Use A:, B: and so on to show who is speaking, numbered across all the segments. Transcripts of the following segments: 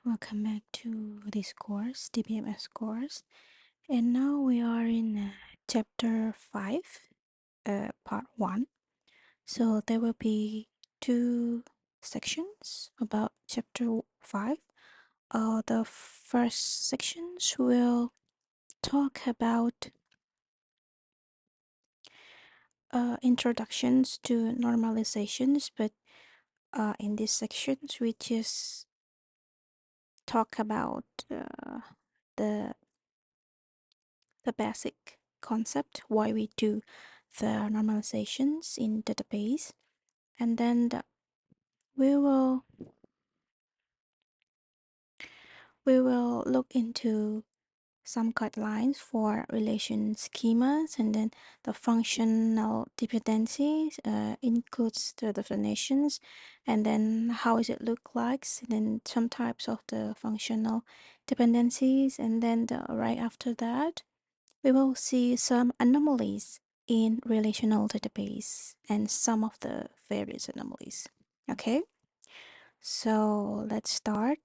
A: welcome back to this course, DBMS course. And now we are in chapter 5, part 1. So there will be two sections about chapter 5. The first sections will talk about introductions to normalizations, but in these sections we just talk about the basic concept, why we do the normalizations in database, and then we will look into some guidelines for relation schemas, and then the functional dependencies includes the definitions, and then how does it look like, and then some types of the functional dependencies, and then right after that we will see some anomalies in relational database and some of the various anomalies. Okay, so let's start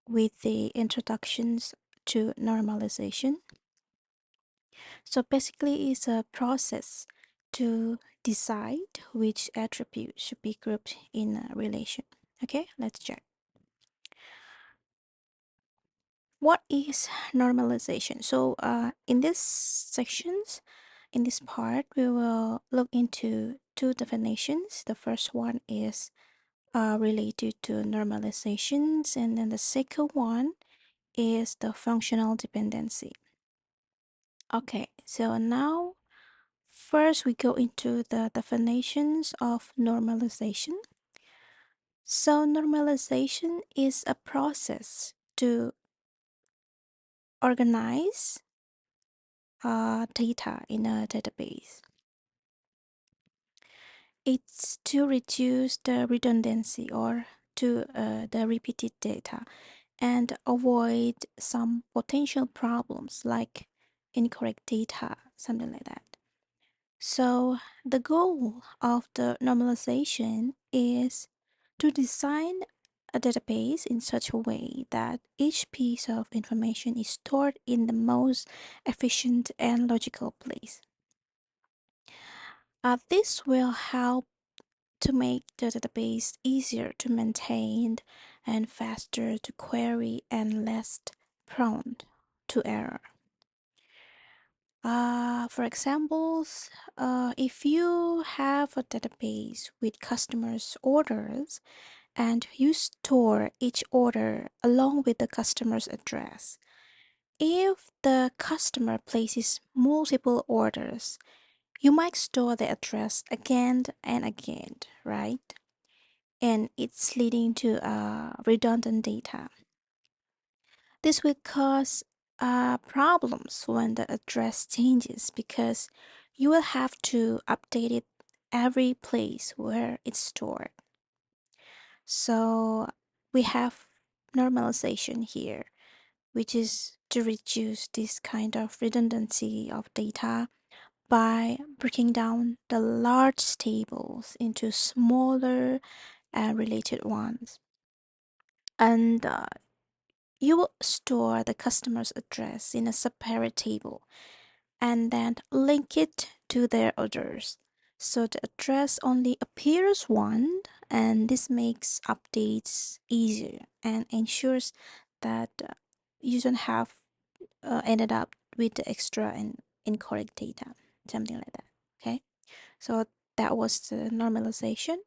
A: with the introductions to normalization. So basically, it's a process to decide which attribute should be grouped in a relation. Okay, let's check. What is normalization? So in this sections, in this part, we will look into two definitions. The first one is related to normalizations, and then the second one is the functional dependency. Okay, so now first we go into the definitions of normalization. So normalization is a process to organize data in a database. It's to reduce the redundancy or to the repeated data and avoid some potential problems like incorrect data, something like that. So the goal of the normalization is to design a database in such a way that each piece of information is stored in the most efficient and logical place. This will help to make the database easier to maintain and faster to query and less prone to error. For examples, if you have a database with customers' orders and you store each order along with the customer's address, if the customer places multiple orders, you might store the address again and again, right? And it's leading to redundant data. This will cause problems when the address changes because you will have to update it every place where it's stored. So we have normalization here, which is to reduce this kind of redundancy of data by breaking down the large tables into smaller and related ones. And you will store the customer's address in a separate table and then link it to their orders. So the address only appears once, and this makes updates easier and ensures that you don't have ended up with the extra and incorrect data, something like that. Okay, so that was the normalization.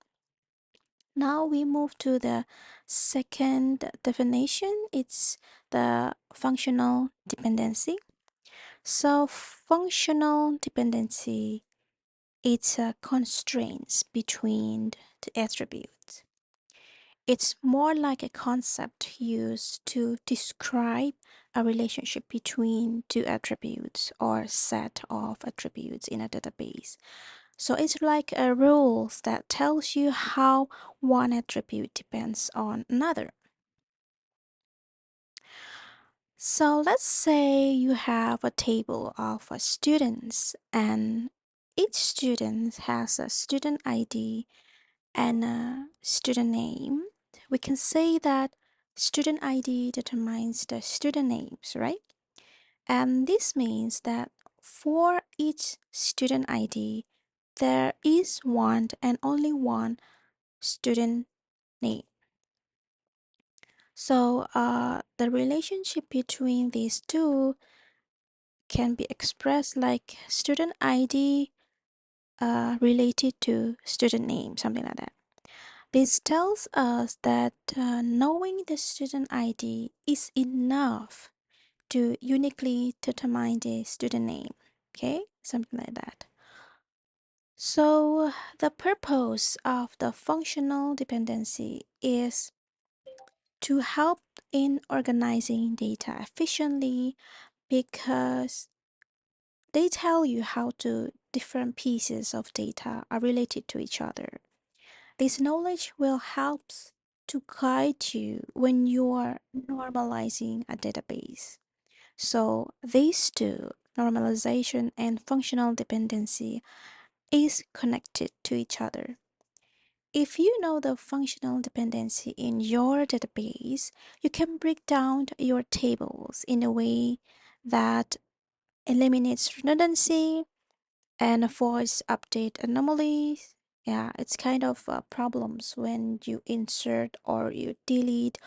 A: Now we move to the second definition. It's the functional dependency. So functional dependency, it's a constraints between the attributes. It's more like a concept used to describe a relationship between two attributes or set of attributes in a database. So it's like a rules that tells you how one attribute depends on another. So let's say you have a table of students and each student has a student ID and a student name. We can say that student ID determines the student names, right? And this means that for each student ID, there is one and only one student name. So the relationship between these two can be expressed like student ID related to student name, something like that. This tells us that knowing the student ID is enough to uniquely determine the student name. Okay, something like that. So, the purpose of the functional dependency is to help in organizing data efficiently because they tell you how to different pieces of data are related to each other. This knowledge will help to guide you when you are normalizing a database. So these two, normalization and functional dependency, is connected to each other. If you know the functional dependency in your database, you can break down your tables in a way that eliminates redundancy and avoids update anomalies. Yeah, it's kind of problems when you insert or you delete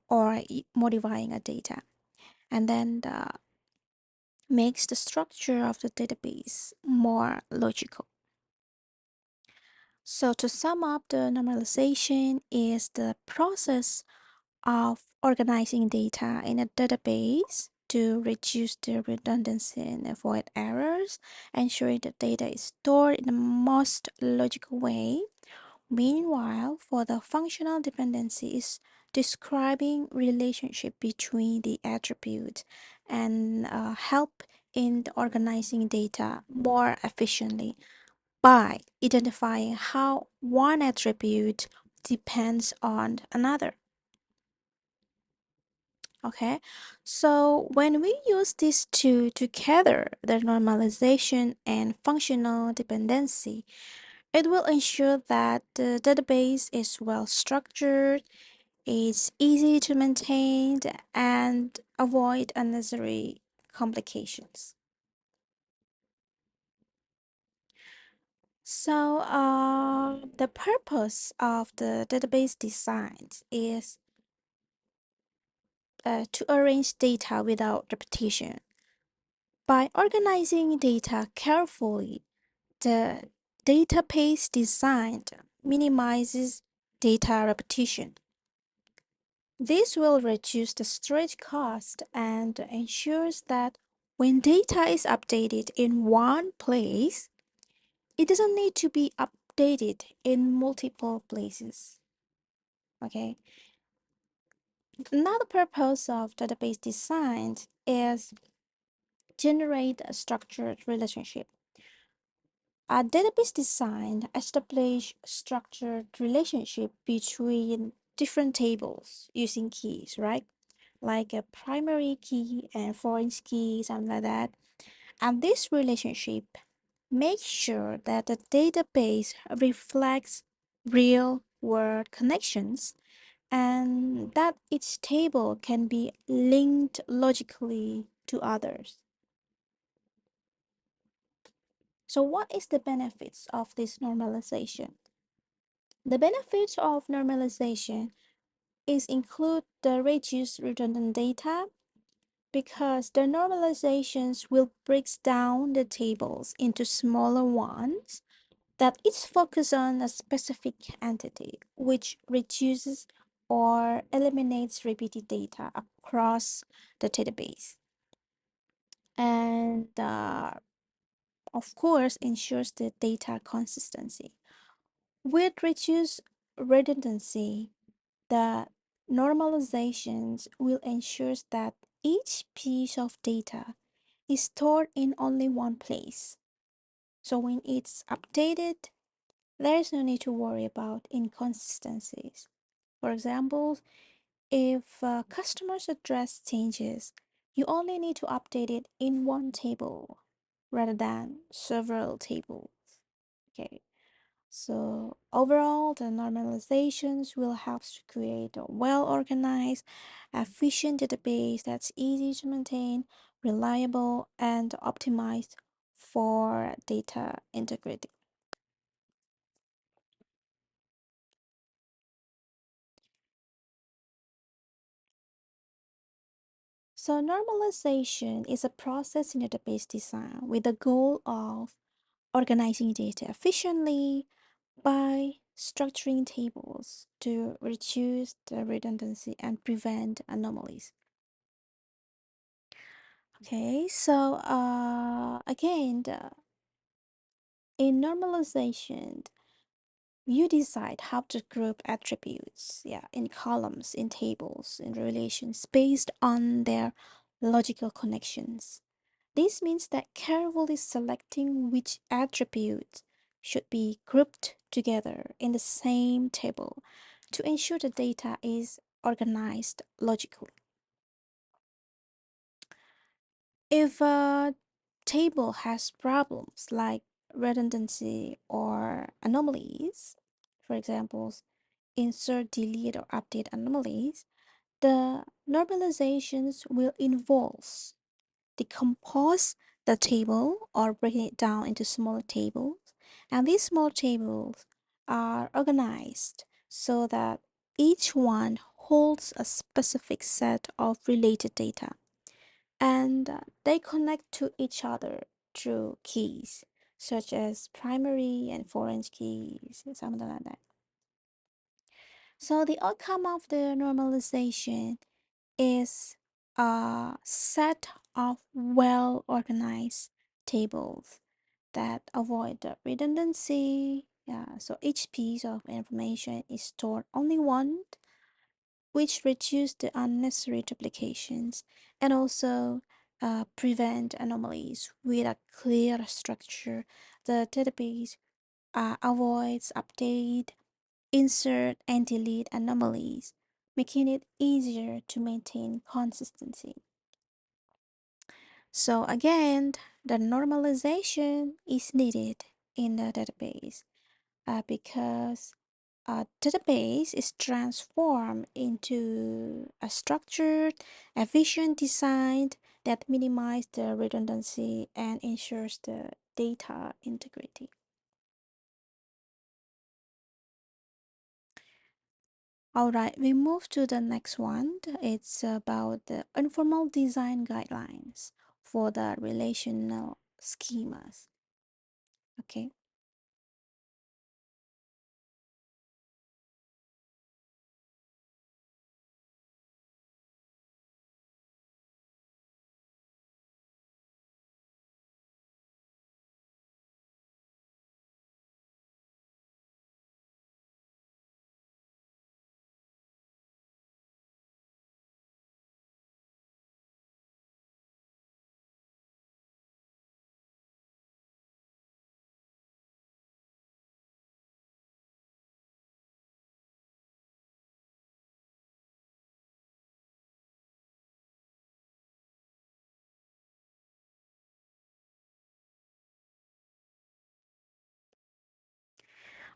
A: or modifying a data. And then makes the structure of the database more logical. So to sum up, the normalization is the process of organizing data in a database to reduce the redundancy and avoid errors, ensuring the data is stored in the most logical way. Meanwhile, for the functional dependency is describing relationship between the attributes and help in the organizing data more efficiently by identifying how one attribute depends on another. Okay, so when we use these two together, the normalization and functional dependency, it will ensure that the database is well structured, is easy to maintain, and avoid unnecessary complications. So, the purpose of the database design is to arrange data without repetition. By organizing data carefully, the database design minimizes data repetition. This will reduce the storage cost and ensures that when data is updated in one place, it doesn't need to be updated in multiple places. Okay. Another purpose of database design is generate a structured relationship. A database design establish structured relationship between different tables using keys, right? Like a primary key and foreign key, something like that. And this relationship makes sure that the database reflects real world connections and that each table can be linked logically to others. So what is the benefits of this normalization? The benefits of normalization is include the reduced redundant data because the normalizations will break down the tables into smaller ones that each focus on a specific entity, which reduces or eliminates repeated data across the database. And of course, ensures the data consistency. With reduced redundancy, the normalizations will ensure that each piece of data is stored in only one place. So when it's updated, there is no need to worry about inconsistencies. For example, if a customer's address changes, you only need to update it in one table rather than several tables. Okay. So overall, the normalizations will help to create a well-organized, efficient database that's easy to maintain, reliable, and optimized for data integrity. So normalization is a process in database design with the goal of organizing data efficiently by structuring tables to reduce the redundancy and prevent anomalies. Okay, so again, in normalization, you decide how to group attributes, yeah, in columns, in tables, in relations based on their logical connections. This means that carefully selecting which attributes should be grouped together in the same table to ensure the data is organized logically. If a table has problems like redundancy or anomalies, for example, insert, delete, or update anomalies, the normalizations will involve decompose the table or breaking it down into smaller tables. And these small tables are organized so that each one holds a specific set of related data and they connect to each other through keys such as primary and foreign keys, something like that. So the outcome of the normalization is a set of well organized tables that avoid the redundancy. Yeah, so each piece of information is stored only once, which reduce the unnecessary duplications and also prevent anomalies with a clear structure. The database avoids update, insert, and delete anomalies, making it easier to maintain consistency. So again, the normalization is needed in the database because a database is transformed into a structured, efficient design that minimizes the redundancy and ensures the data integrity. All right, we move to the next one. It's about the informal design guidelines for the relational schemas. Okay.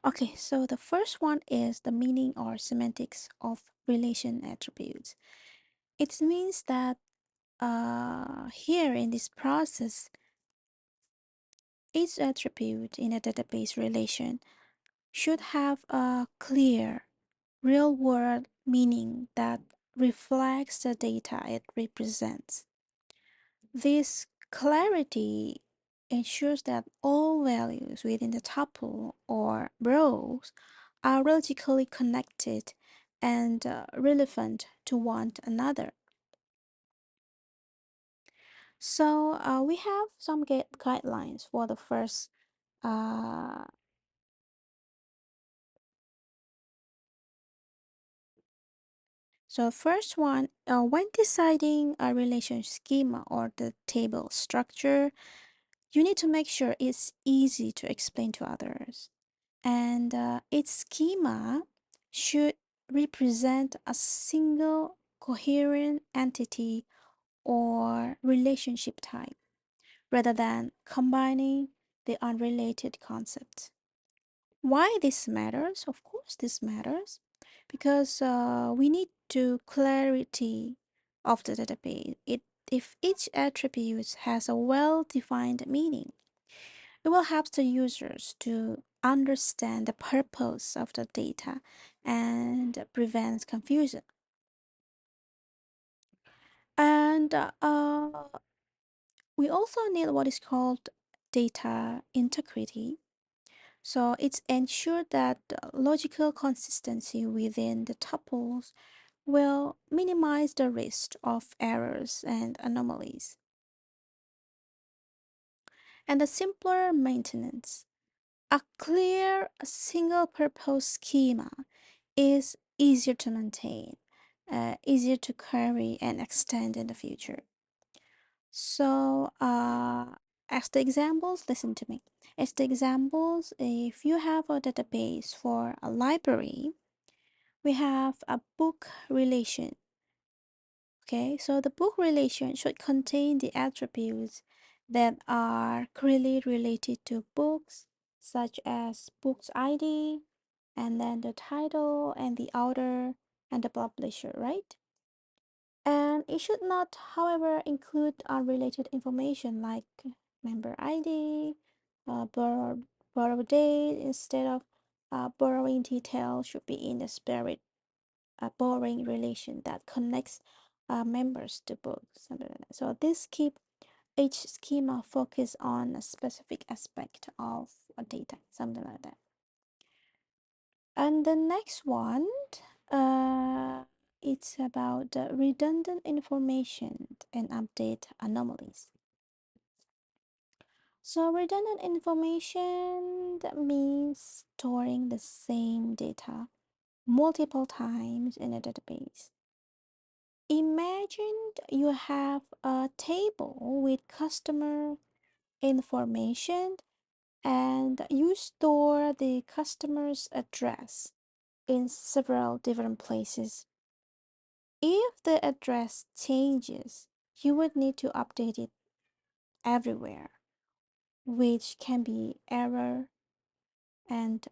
A: Okay, so the first one is the meaning or semantics of relation attributes. It means that here in this process, each attribute in a database relation should have a clear, real world meaning that reflects the data it represents. This clarity ensures that all values within the tuple or rows are logically connected and relevant to one another. So we have some guidelines for the first. Uh, so first one, when deciding a relation schema or the table structure, you need to make sure it's easy to explain to others. And its schema should represent a single coherent entity or relationship type rather than combining the unrelated concepts. Why this matters? Of course, this matters because we need to clarity of the database. If each attribute has a well-defined meaning, it will help the users to understand the purpose of the data and prevents confusion. And we also need what is called data integrity. So it's ensured that logical consistency within the tuples will minimize the risk of errors and anomalies. And a simpler maintenance. A clear single purpose schema is easier to maintain, easier to carry and extend in the future. So, as the examples, listen to me. As the examples, if you have a database for a library, we have a book relation. Okay, so the book relation should contain the attributes that are clearly related to books, such as book's ID, and then the title, and the author, and the publisher, right? And it should not, however, include unrelated information like member ID, borrow date, instead of borrowing detail should be in the spirit borrowing relation that connects members to books, something like that. So this keep each schema focus on a specific aspect of a data, something like that. And the next one, uh, it's about redundant information and update anomalies. So redundant information, that means storing the same data multiple times in a database. Imagine you have a table with customer information and you store the customer's address in several different places. If the address changes, you would need to update it everywhere, which can be error and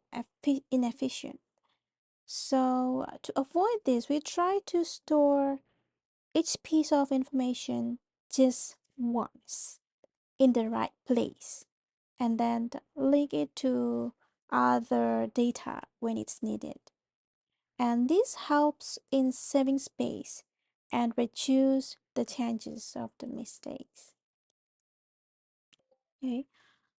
A: inefficient. So, to avoid this, we try to store each piece of information just once in the right place and then link it to other data when it's needed. And this helps in saving space and reduce the chances of the mistakes. Okay.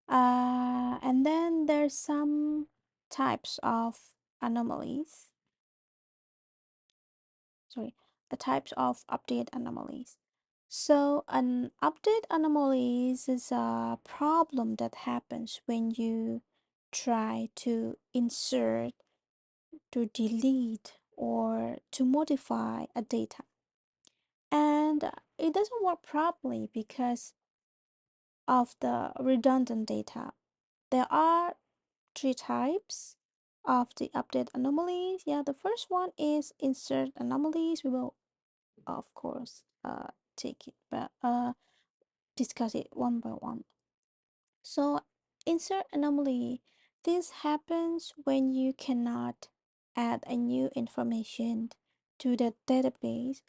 A: And then there's some types of anomalies. Sorry, the types of update anomalies. So an update anomalies is a problem that happens when you try to insert, to delete, or to modify a data. And it doesn't work properly because of the redundant data. There are three types of the update anomalies. Yeah, the first one is insert anomalies. We will, of course, take it, but discuss it one by one. So, insert anomaly. This happens when you cannot add a new information to the database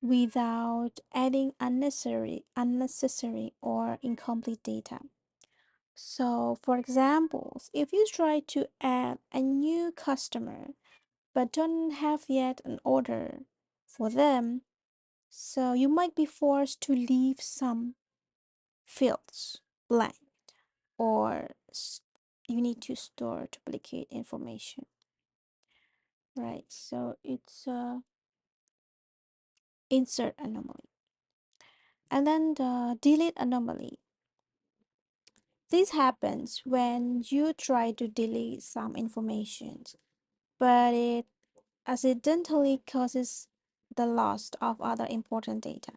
A: without adding unnecessary or incomplete data. So, for examples, if you try to add a new customer but don't have yet an order for them, so you might be forced to leave some fields blank or you need to store duplicate information, right? So it's a insert anomaly. And then the delete anomaly. This happens when you try to delete some information, but it accidentally causes the loss of other important data.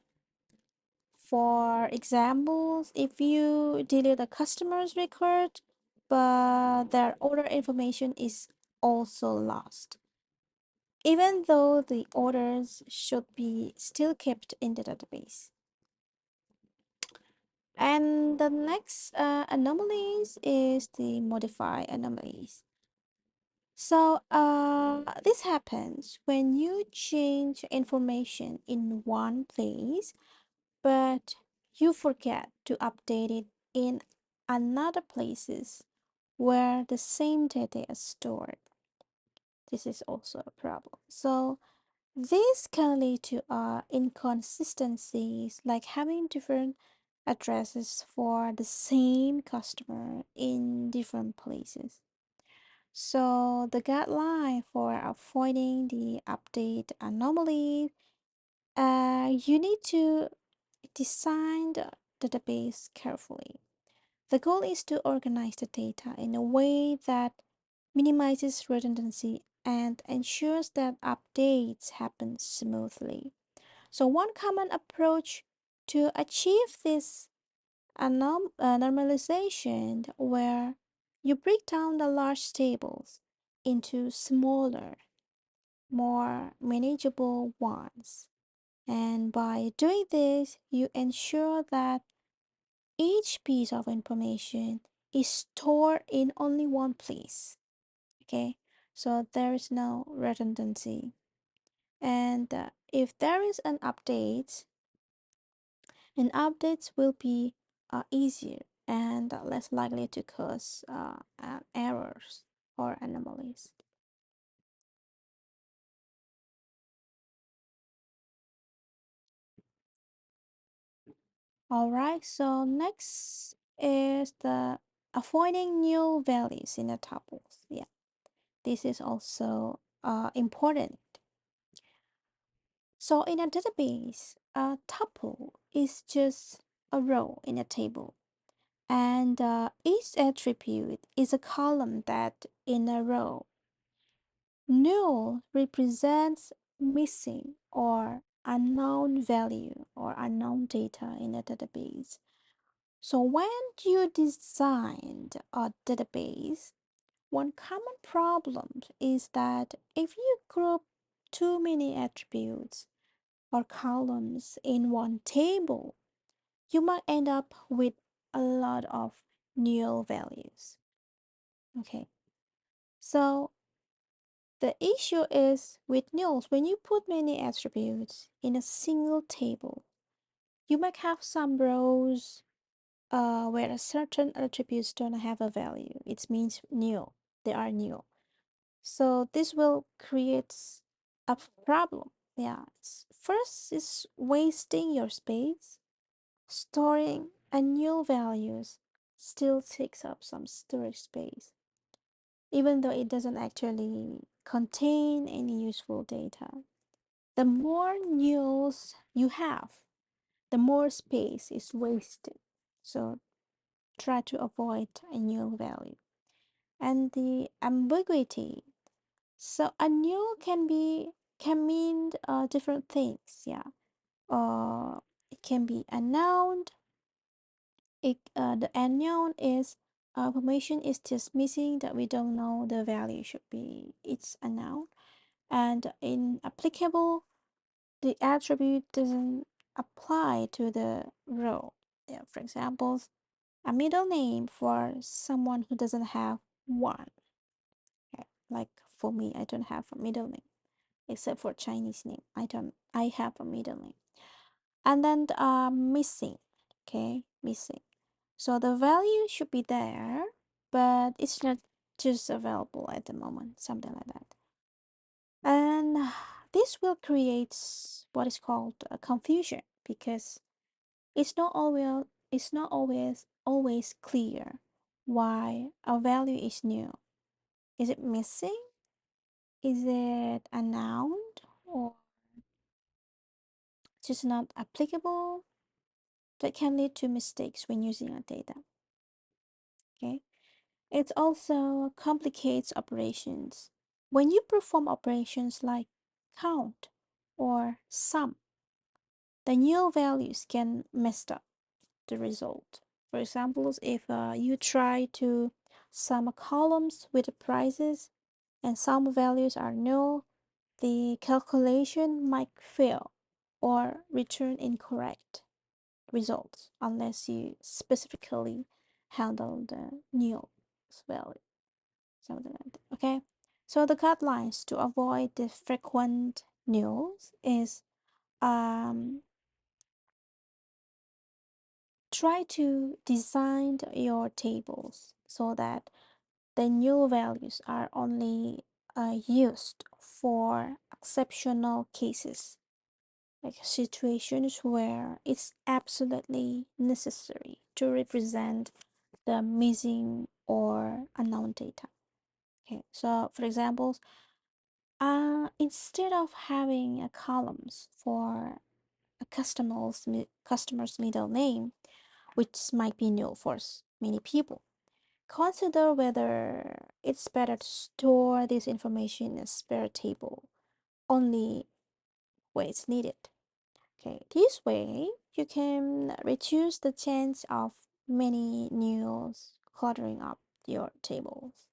A: For examples, if you delete a customer's record, but their order information is also lost, even though the orders should be still kept in the database. And the next anomalies is the modify anomalies. This happens when you change information in one place, but you forget to update it in another places where the same data is stored. This is also a problem. So this can lead to inconsistencies, like having different addresses for the same customer in different places. So the guideline for avoiding the update anomaly, you need to design the database carefully. The goal is to organize the data in a way that minimizes redundancy and ensures that updates happen smoothly. So, one common approach to achieve this normalization where you break down the large tables into smaller, more manageable ones. And by doing this, you ensure that each piece of information is stored in only one place. Okay, so there is no redundancy. And if there is an updates will be easier and less likely to cause errors or anomalies. All right, so next is the avoiding null values in the tuples. Yeah, this is also important. So in a database, a tuple is just a row in a table, and each attribute is a column that in a row. Null represents missing or unknown value or unknown data in a database. So when you designed a database, one common problem is that if you group too many attributes or columns in one table, you might end up with a lot of null values. Okay, so the issue is with nulls, when you put many attributes in a single table, you might have some rows where a certain attributes don't have a value. It means null. They are null. So this will create a problem. Yeah. First is wasting your space. Storing a null values still takes up some storage space, even though it doesn't actually contain any useful data. The more nulls you have, the more space is wasted. So try to avoid a null value. And the ambiguity. So a null can mean different things. Yeah. It can be a noun. The unknown is information is just missing that we don't know the value should be. It's a noun. And in applicable, the attribute doesn't apply to the role. Yeah, for example, a middle name for someone who doesn't have one. Okay, like for me, I don't have a middle name except for Chinese name. I have a middle name. And then missing. Okay, missing. So the value should be there, but it's not just available at the moment, something like that. And this will create what is called a confusion because it's not always clear why a value is new. Is it missing? Is it a noun or just not applicable? That can lead to mistakes when using our data. Okay. It also complicates operations. When you perform operations like count or sum, the null values can mess up the result. For example, if you try to sum columns with the prices and some values are null, the calculation might fail or return incorrect results unless you specifically handle the null value, something like that. Okay, So the guidelines to avoid the frequent nulls is um, try to design your tables so that the null values are only used for exceptional cases, like situations where it's absolutely necessary to represent the missing or unknown data. Okay, so for example, instead of having a columns for a customer's middle name, which might be null for many people, consider whether it's better to store this information in a spare table only when it's needed. Okay, this way you can reduce the chance of many nulls cluttering up your tables.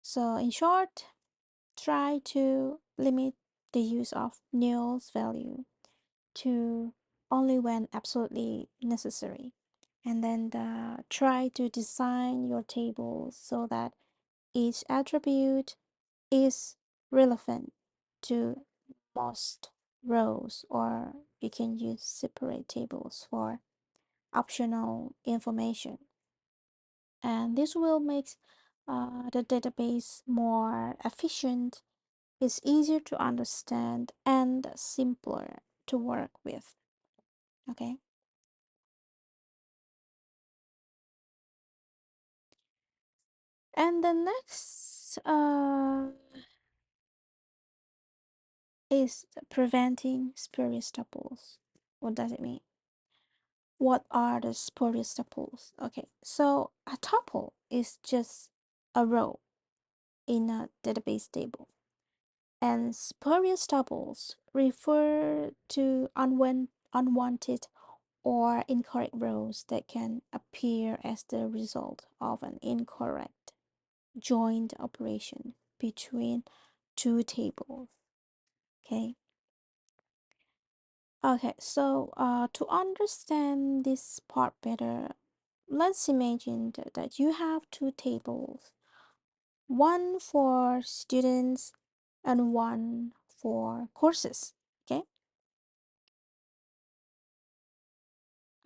A: So in short, try to limit the use of nulls value to only when absolutely necessary. And then try to design your tables so that each attribute is relevant to most rows, or you can use separate tables for optional information. And this will make the database more efficient. It's easier to understand and simpler to work with. Okay. And the next is preventing spurious tuples. What does it mean? What are the spurious tuples? Okay, so a tuple is just a row in a database table, and spurious tuples refer to unwanted or incorrect rows that can appear as the result of an incorrect joined operation between two tables. Okay. Okay, so to understand this part better, let's imagine that you have two tables, one for students and one for courses. Okay,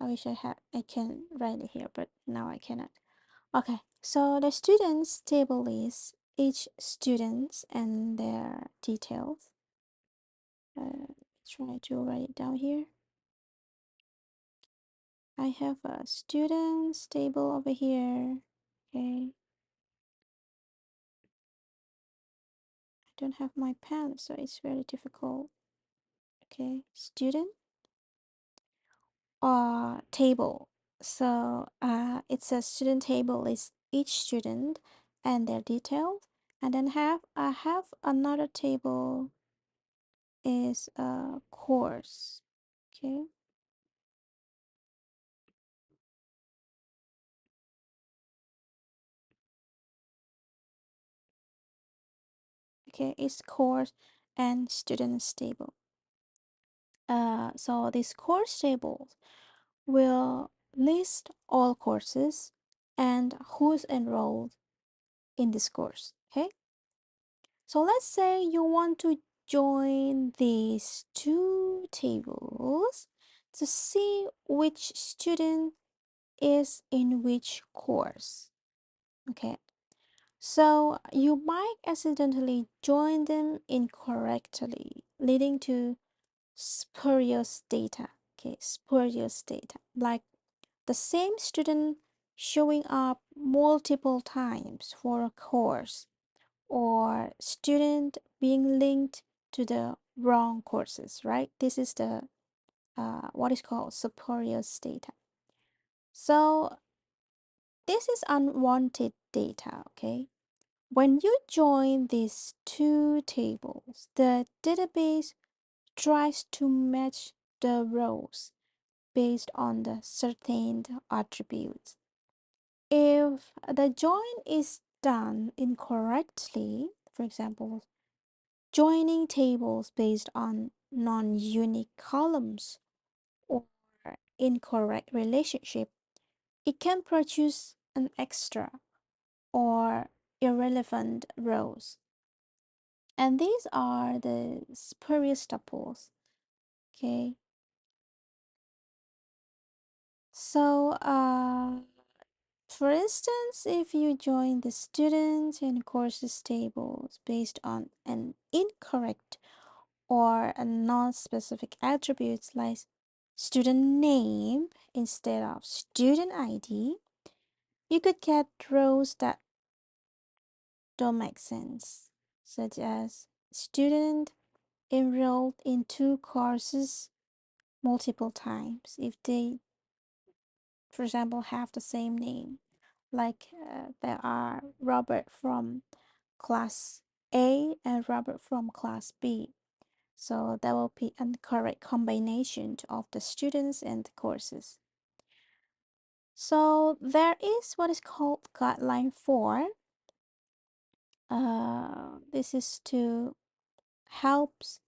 A: I wish I can write it here, but now I cannot. Okay, so the students table is each students and their details. Try to write it down here. I have a students table over here. Okay, I don't have my pen, so it's very difficult. Okay, student table. So it's a student table is each student and their details, and then I have another table is a course. Okay, okay, it's course and students table. So this course table will list all courses and who's enrolled in this course. Okay, so let's say you want to join these two tables to see which student is in which course. Okay, so you might accidentally join them incorrectly, leading to spurious data. Okay, spurious data, like the same student showing up multiple times for a course, or student being linked to the wrong courses, right? This is the what is called spurious data. So this is unwanted data. Okay, when you join these two tables, the database tries to match the rows based on the certain attributes. If the join is done incorrectly, for example, joining tables based on non-unique columns or incorrect relationship, it can produce an extra or irrelevant rows. And these are the spurious tuples. Okay. So, for instance, if you join the students and courses tables based on an incorrect or a non-specific attributes like student name instead of student ID, you could get rows that don't make sense, such as student enrolled in two courses multiple times if they, for example, have the same name. Like there are Robert from class A and Robert from class B. So that will be a correct combination of the students and the courses. So there is what is called guideline 4. This is to helps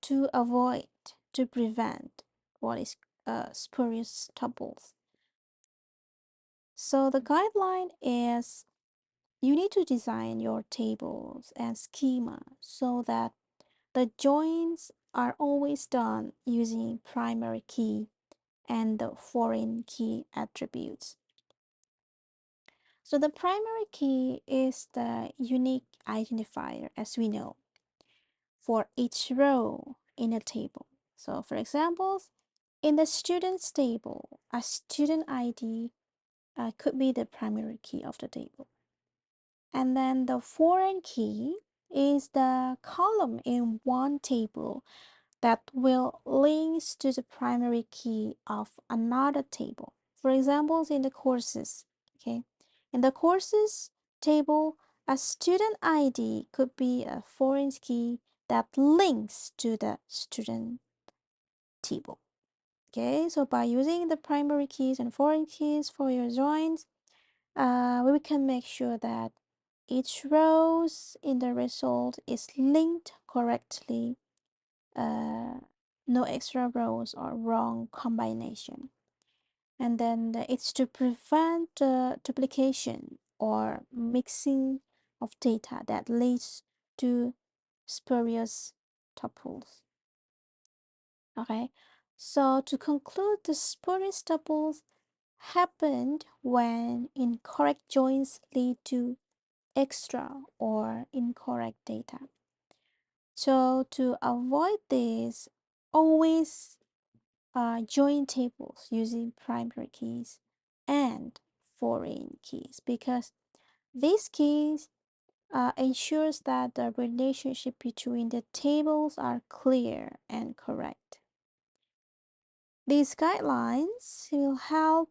A: to avoid, to prevent what is spurious tuples. So the guideline is you need to design your tables and schema so that the joins are always done using primary key and the foreign key attributes. So the primary key is the unique identifier, as we know, for each row in a table. So for examples, in the students table, a student ID could be the primary key of the table. And then the foreign key is the column in one table that will links to the primary key of another table. For examples, in the courses, okay? In the courses table, a student ID could be a foreign key that links to the student table. Okay, so by using the primary keys and foreign keys for your joins, we can make sure that each rows in the result is linked correctly, uh, no extra rows or wrong combination. And then it's to prevent duplication or mixing of data that leads to spurious tuples. Okay, so to conclude, the spurious tuples happened when incorrect joins lead to extra or incorrect data. So to avoid this, always join tables using primary keys and foreign keys, because these keys ensures that the relationship between the tables are clear and correct. These guidelines will help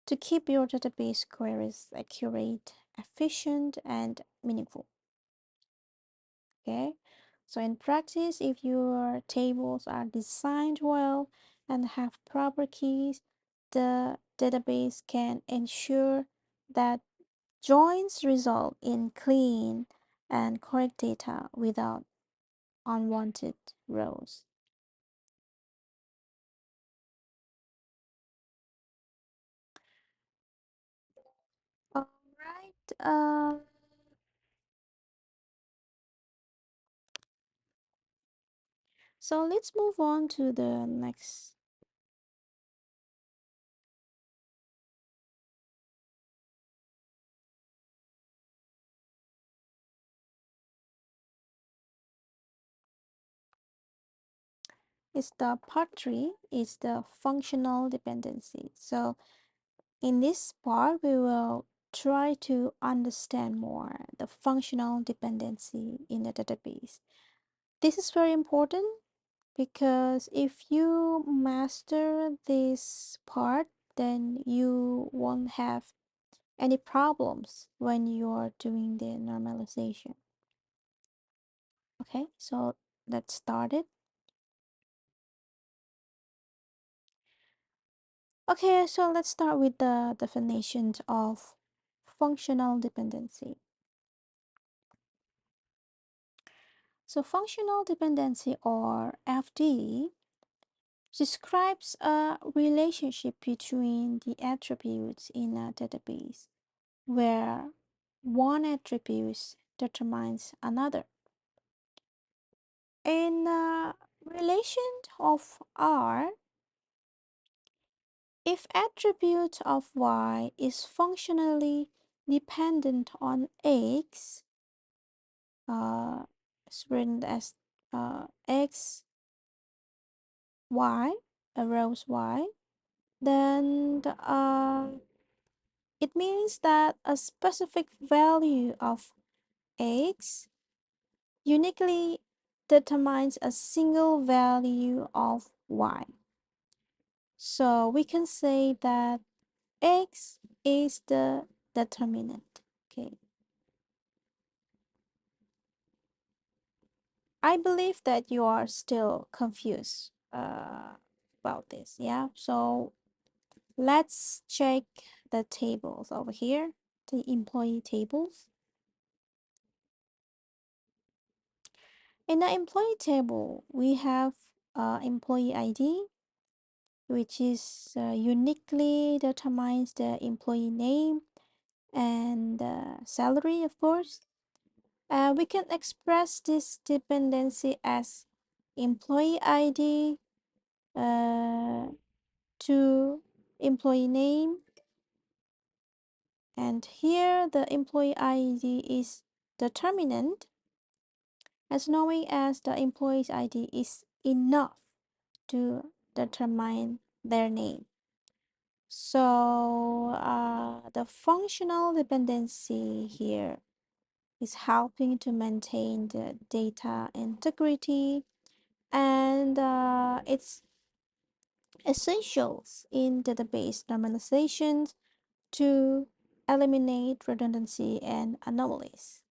A: to keep your database queries accurate, efficient, and meaningful. Okay, so in practice, if your tables are designed well and have proper keys, the database can ensure that joins result in clean and correct data without unwanted rows. All right. So let's move on to the next. Is the part 3 is the functional dependency. So in this part, we will try to understand more the functional dependency in the database. This is very important because if you master this part, then you won't have any problems when you are doing the normalization. Okay, so let's start it. Okay, so let's start with the definitions of functional dependency. So functional dependency, or FD, describes a relationship between the attributes in a database where one attribute determines another. In relation of R, if attribute of Y is functionally dependent on X, is written as X, Y, arrows Y, then it means that a specific value of X uniquely determines a single value of Y. So we can say that X is the determinant. Okay. I believe that you are still confused about this. Yeah. So let's check the tables over here, the employee tables. In the employee table, we have employee ID, which is uniquely determines the employee name and salary, of course. We can express this dependency as employee ID to employee name, and here the employee ID is determinant, as knowing as the employee's ID is enough to determine their name. So the functional dependency here is helping to maintain the data integrity, and it's essentials in database normalizations to eliminate redundancy and anomalies.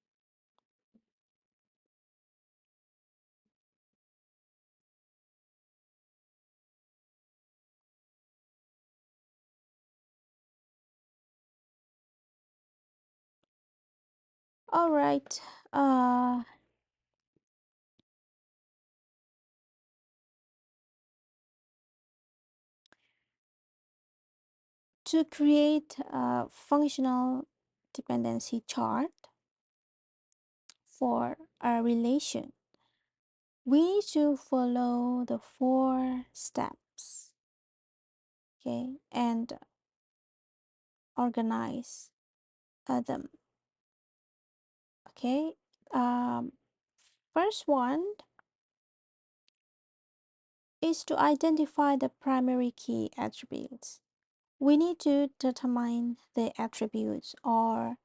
A: All right. To create a functional dependency chart for a relation, we need to follow the 4 steps, okay, and organize them. Okay. Um, First one is to identify the primary key attributes. We need to determine the attributes or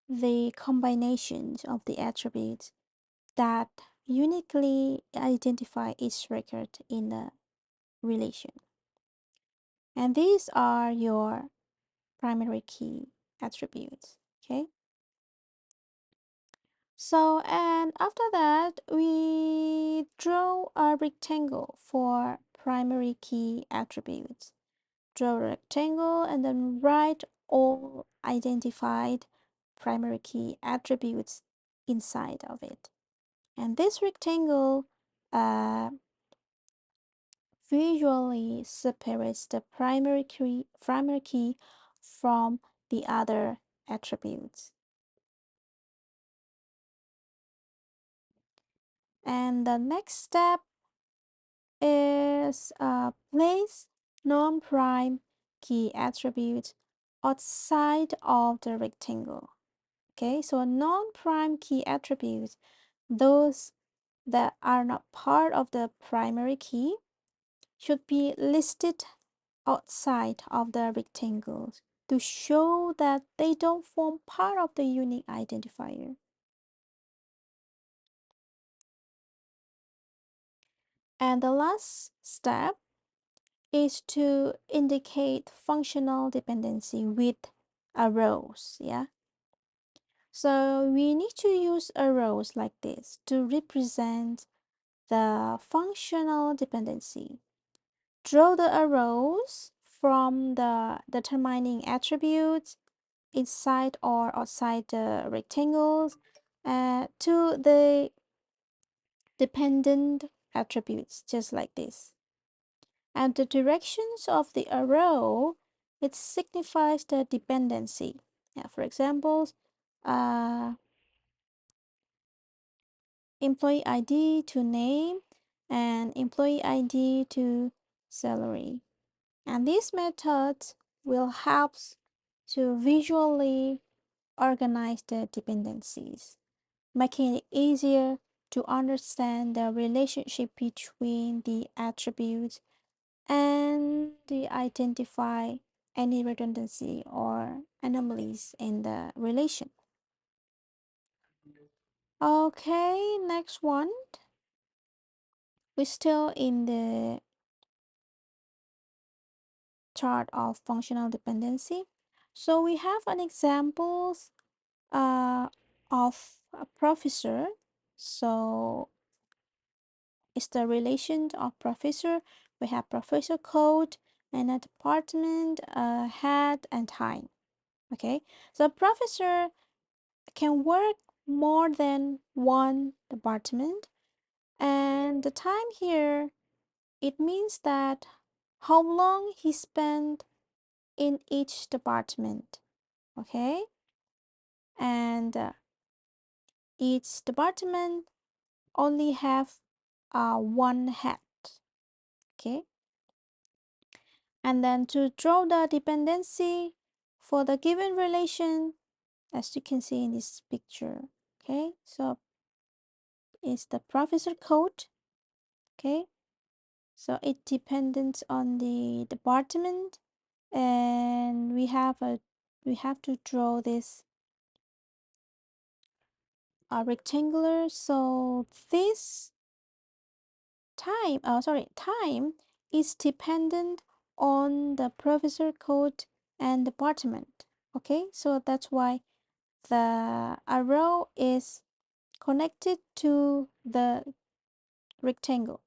A: the combinations of the attributes that uniquely identify each record in the relation. And these are your primary key attributes. Okay. So, and after that, we draw a rectangle for primary key attributes. Draw a rectangle and then write all identified primary key attributes inside of it. And this rectangle visually separates the primary key from the other attributes. And the next step is place non-prime key attributes outside of the rectangle. Okay, so non-prime key attributes, those that are not part of the primary key, should be listed outside of the rectangles to show that they don't form part of the unique identifier. And the last step is to indicate functional dependency with arrows. Yeah. So we need to use arrows like this to represent the functional dependency. Draw the arrows from the determining attributes inside or outside the rectangles to the dependent attributes, just like this. And the directions of the arrow, it signifies the dependency. Yeah, for example, uh, employee ID to name and employee ID to salary. And these methods will help to visually organize the dependencies, making it easier to understand the relationship between the attributes and to identify any redundancy or anomalies in the relation. Okay, next one. We're still in the chart of functional dependency. So we have an examples uh, of a professor. So it's the relation of professor. We have professor code and a department, head and time. Okay, so professor can work more than one department, and the time here, it means that how long he spent in each department. Okay, and each department only have one head. Okay, and then to draw the dependency for the given relation, as you can see in this picture. Okay, so it's the professor code. Okay, so it depends on the department, and we have to draw this rectangular. So this time is dependent on the professor code and department. Okay, so that's why the arrow is connected to the rectangle.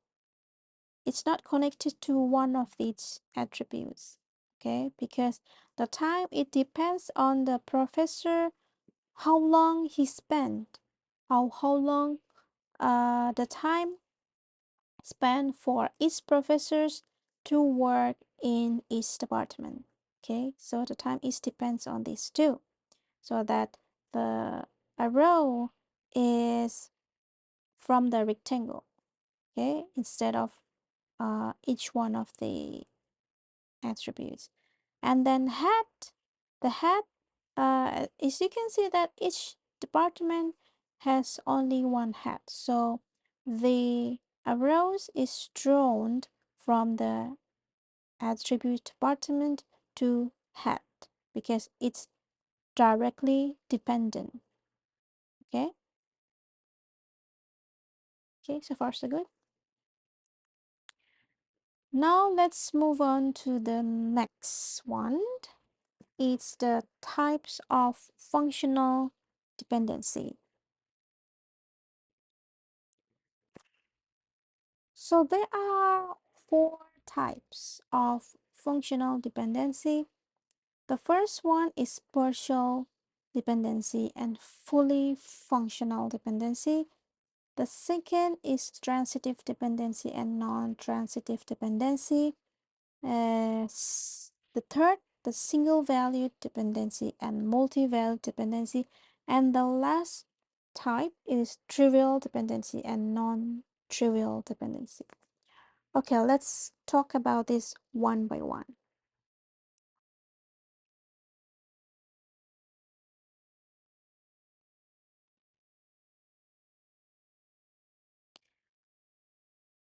A: It's not connected to one of its attributes. Okay, because the time, it depends on the professor, how long he spent, how long the time spent for each professors to work in each department. Okay, so the time is depends on this too, so that the arrow is from the rectangle. Okay, instead of each one of the attributes. And then head, the head, as you can see that each department has only one head, so the arrows is drawn from the attribute department to head because it's directly dependent. Okay, okay, so far so good. Now let's move on to the next one. It's the types of functional dependency. So there are four types of functional dependency. The first one is partial dependency and fully functional dependency. The second is transitive dependency and non-transitive dependency. The third, the single valued dependency and multi-valued dependency. And the last type is trivial dependency and non-trivial dependency. Okay, let's talk about this one by one.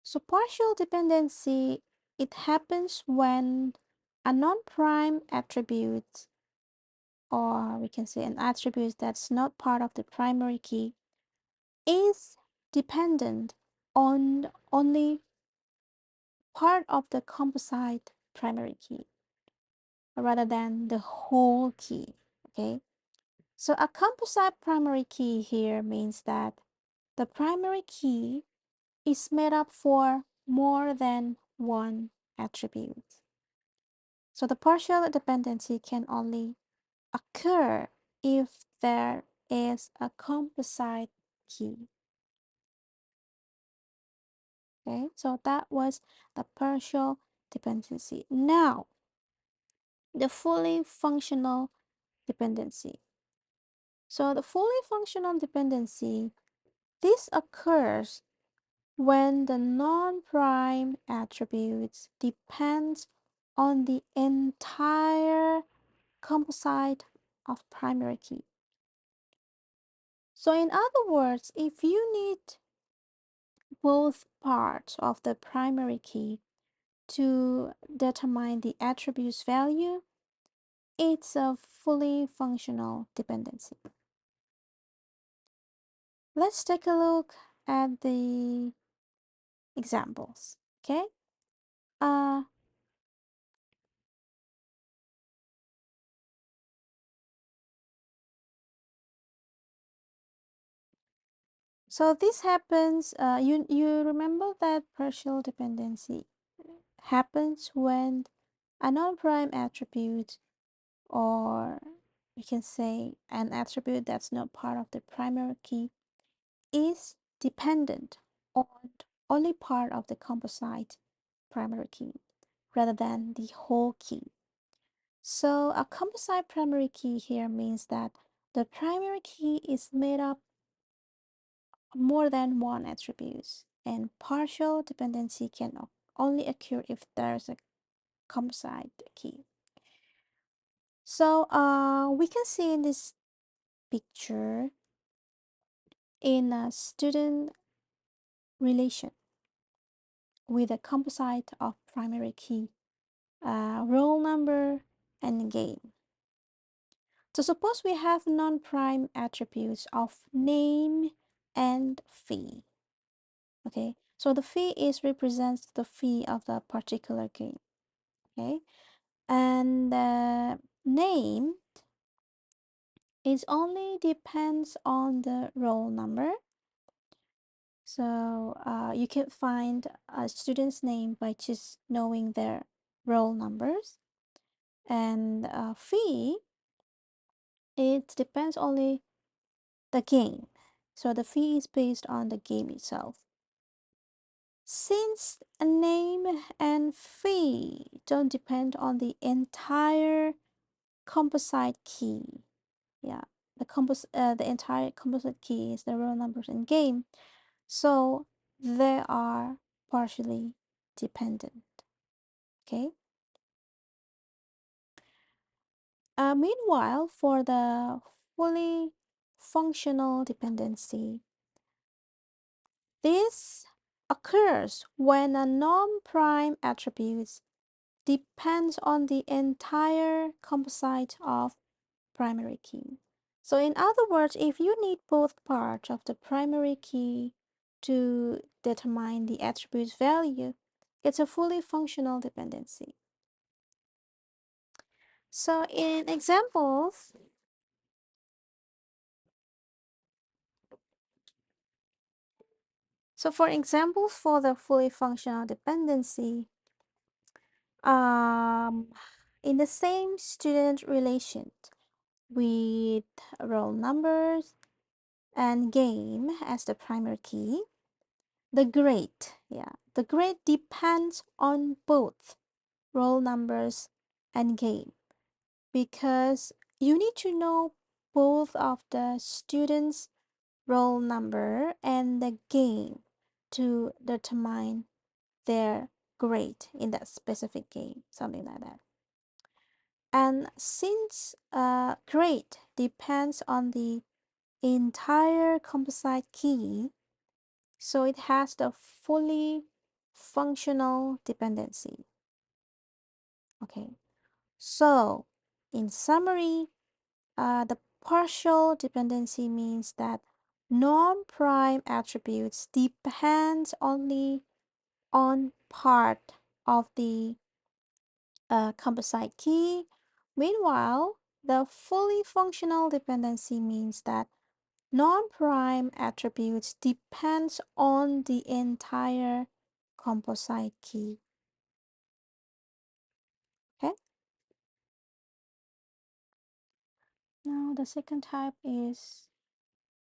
A: So partial dependency, it happens when a non-prime attribute, or we can say an attribute that's not part of the primary key, is dependent on only part of the composite primary key rather than the whole key. Okay, so a composite primary key here means that the primary key is made up for more than one attribute. So the partial dependency can only occur if there is a composite key. Okay, so that was the partial dependency. Now, the fully functional dependency. So the fully functional dependency, this occurs when the non-prime attributes depends on the entire composite of primary key. So in other words, if you need both parts of the primary key to determine the attribute's value, it's a fully functional dependency. Let's take a look at the examples, okay? Uh, so this happens, you remember that partial dependency happens when a non-prime attribute, or we can say an attribute that's not part of the primary key, is dependent on only part of the composite primary key rather than the whole key. So a composite primary key here means that the primary key is made up more than one attribute, and partial dependency can only occur if there's a composite key. So we can see in this picture in a student relation with a composite of primary key, roll number, and game. So suppose we have non-prime attributes of name and fee. Okay, so the fee is represents the fee of the particular game. Okay, and name is only depends on the roll number. So you can find a student's name by just knowing their roll numbers, and fee, it depends only the game. So the fee is based on the game itself. Since a name and fee don't depend on the entire composite key, yeah, the entire composite key is the roll numbers in game, so they are partially dependent. Okay. Meanwhile, for the fully functional dependency, this occurs when a non-prime attribute depends on the entire composite of primary key. So in other words, if you need both parts of the primary key to determine the attribute's value, it's a fully functional dependency. So in examples, for examples for the fully functional dependency, um, in the same student relation with roll numbers and game as the primary key, the grade depends on both roll numbers and game, because you need to know both of the students' roll number and the game to determine their grade in that specific game, something like that. And since grade depends on the entire composite key, so it has the fully functional dependency. Okay, so in summary, the partial dependency means that non-prime attributes depend only on part of the composite key. Meanwhile, the fully functional dependency means that non-prime attributes depends on the entire composite key. Okay. Now the second type is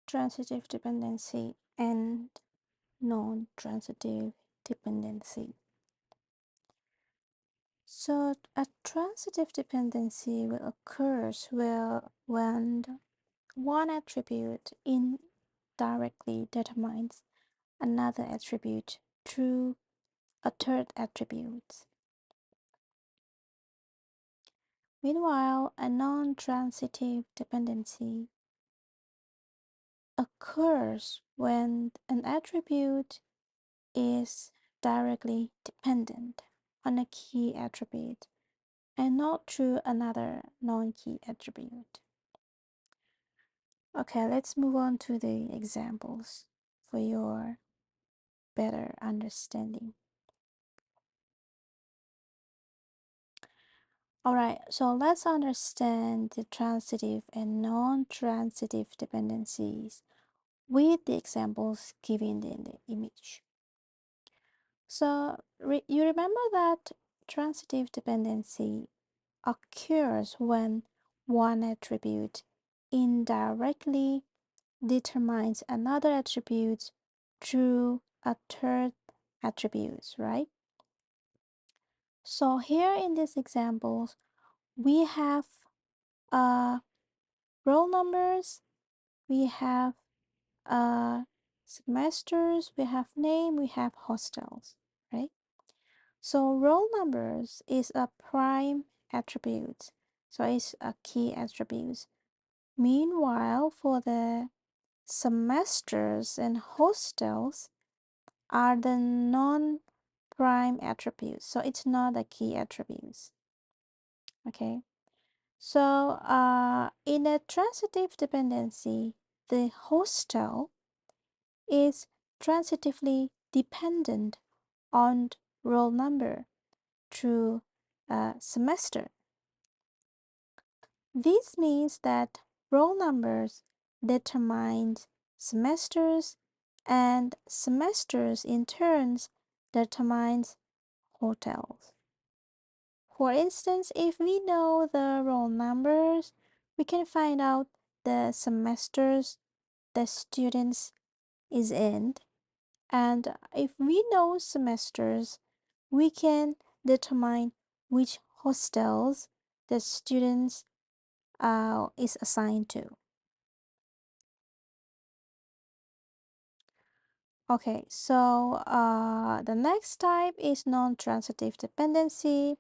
A: transitive dependency and non-transitive dependency. So a transitive dependency will occur when one attribute indirectly determines another attribute through a third attribute. Meanwhile, a non-transitive dependency occurs when an attribute is directly dependent on a key attribute and not through another non-key attribute. Okay, let's move on to the examples for your better understanding. Alright, so let's understand the transitive and non-transitive dependencies with the examples given in the image. So you remember that transitive dependency occurs when one attribute indirectly determines another attribute through a third attribute, right? So here in these examples, we have roll numbers, we have semesters, we have name, we have hostels, right? So roll numbers is a prime attribute, so it's a key attribute. Meanwhile, for the semesters and hostels are the non-prime attributes, so it's not a key attribute. Okay, so in a transitive dependency, the hostel is transitively dependent on roll number through a semester. This means that roll numbers determine semesters and semesters in turns determines hotels. For instance, if we know the roll numbers, we can find out the semesters the students is in, and if we know semesters, we can determine which hostels the students is assigned to. Okay, so the next type is non-transitive dependency.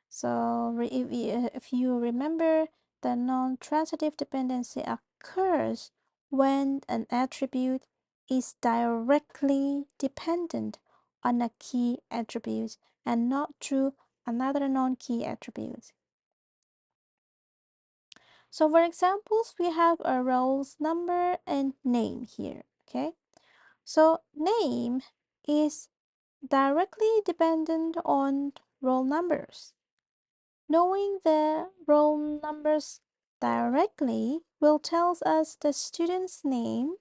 A: So if you remember, the non-transitive dependency occurs when an attribute is directly dependent on a key attribute and not through another non-key attribute. So for examples, we have a roll's number and name here, okay? So name is directly dependent on roll numbers. Knowing the roll numbers directly will tell us the student's name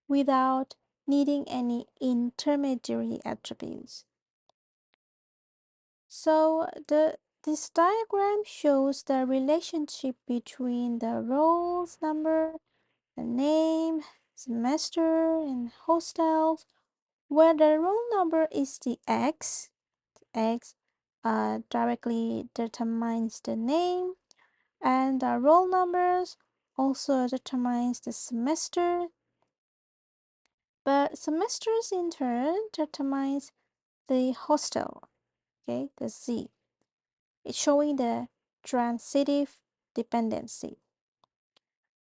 A: without needing any intermediary attributes. So this diagram shows the relationship between the roll's number, the name, semester, and hostels, where the roll number is the X directly determines the name, and the roll numbers also determines the semester, but semesters in turn determines the hostel, okay, the Z. It's showing the transitive dependency.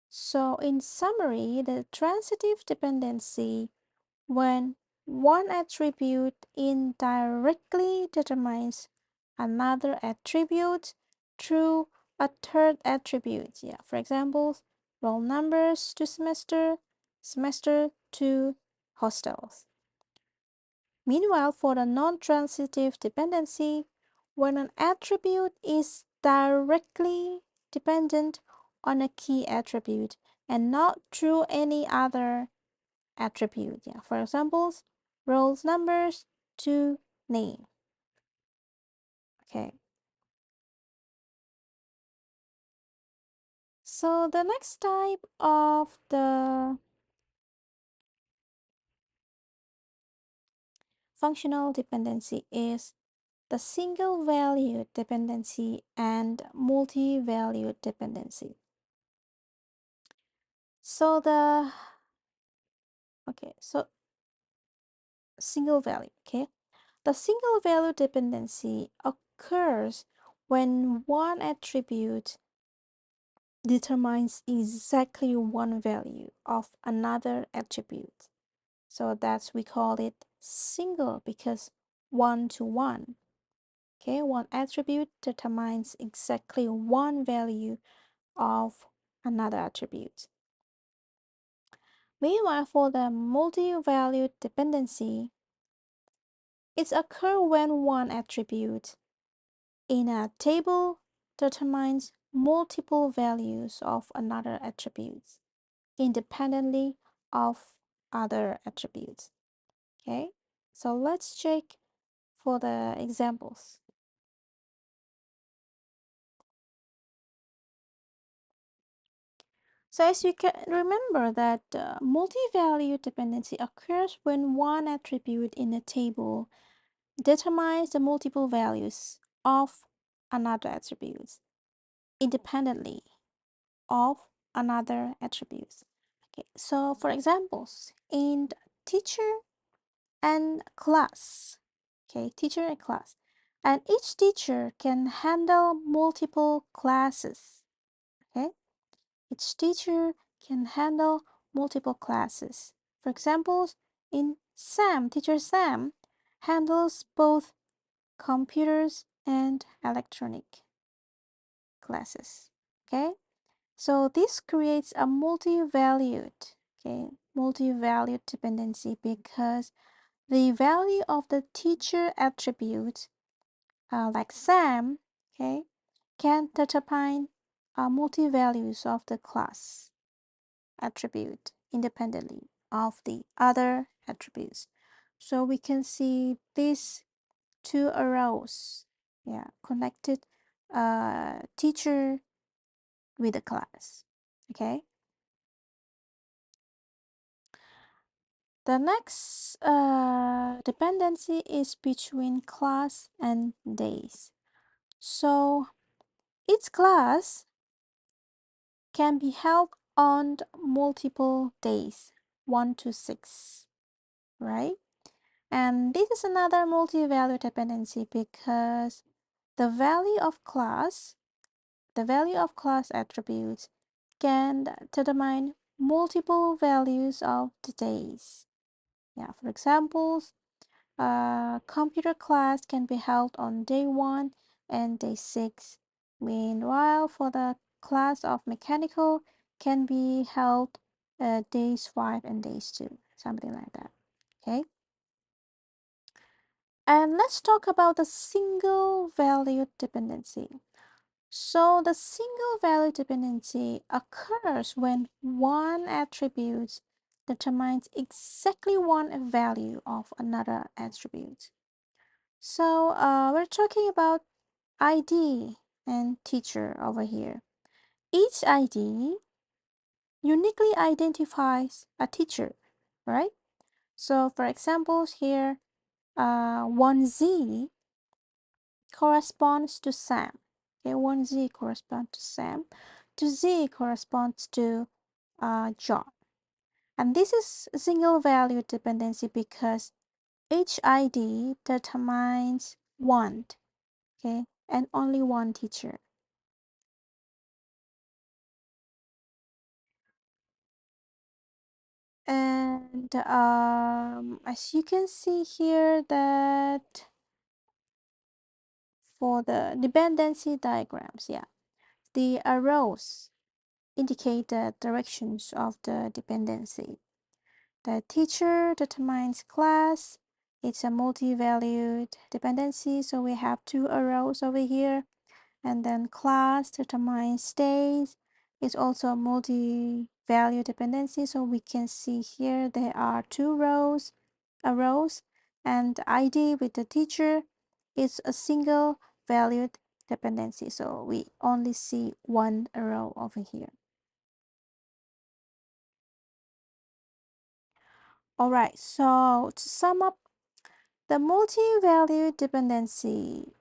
A: So in summary, the transitive dependency when one attribute indirectly determines another attribute through a third attribute. Yeah, for example, roll numbers to semester, semester to hostels. Meanwhile, for the non-transitive dependency, when an attribute is directly dependent on a key attribute and not through any other attribute. Yeah, for examples, roles numbers to name. Okay. So the next type of the functional dependency is the single valued dependency and multi-valued dependency. So the okay, so single value, okay? The single value dependency occurs when one attribute determines exactly one value of another attribute. So that's we call it single because one to one. Okay, one attribute determines exactly one value of another attribute. Meanwhile, for the multi-valued dependency, it occurs when one attribute in a table determines multiple values of another attribute independently of other attributes. Okay, so let's check for the examples. So as you can remember that multi-value dependency occurs when one attribute in a table determines the multiple values of another attribute independently of another attribute. Okay, so for examples, in teacher and class, okay, teacher and class, and each teacher can handle multiple classes, okay, each teacher can handle multiple classes. For example, in Sam, teacher Sam handles both computers and electronic classes, okay. So this creates a multi-valued, okay, multi-valued dependency because the value of the teacher attribute, like Sam, okay, can determine multi-values of the class attribute independently of the other attributes. So we can see these two arrows, yeah, connected teacher with the class, okay. The next dependency is between class and days. So each class can be held on multiple days, 1 to 6, right? And this is another multi-value dependency because the value of class, the value of class attributes can determine multiple values of the days. Yeah, for examples, computer class can be held on day 1 and day 6. Meanwhile, for the class of mechanical can be held days 5 and days 2, something like that. Okay. And let's talk about the single value dependency. So the single value dependency occurs when one attribute determines exactly one value of another attribute. So we're talking about ID and teacher over here. Each ID uniquely identifies a teacher, right? So for examples here, 1Z corresponds to Sam. Okay, 1Z corresponds to Sam. 2Z corresponds to John. And this is single value dependency because each ID determines one, okay, and only one teacher. And as you can see here that for the dependency diagrams, yeah, the arrows indicate the directions of the dependency. The teacher determines class. It's a multi-valued dependency, so we have two arrows over here. And then class determines days. It's also a multi-value dependency, so we can see here there are two arrows, and ID with the teacher is a single valued dependency, so we only see one arrow over here. All right, so to sum up, the multi-value dependency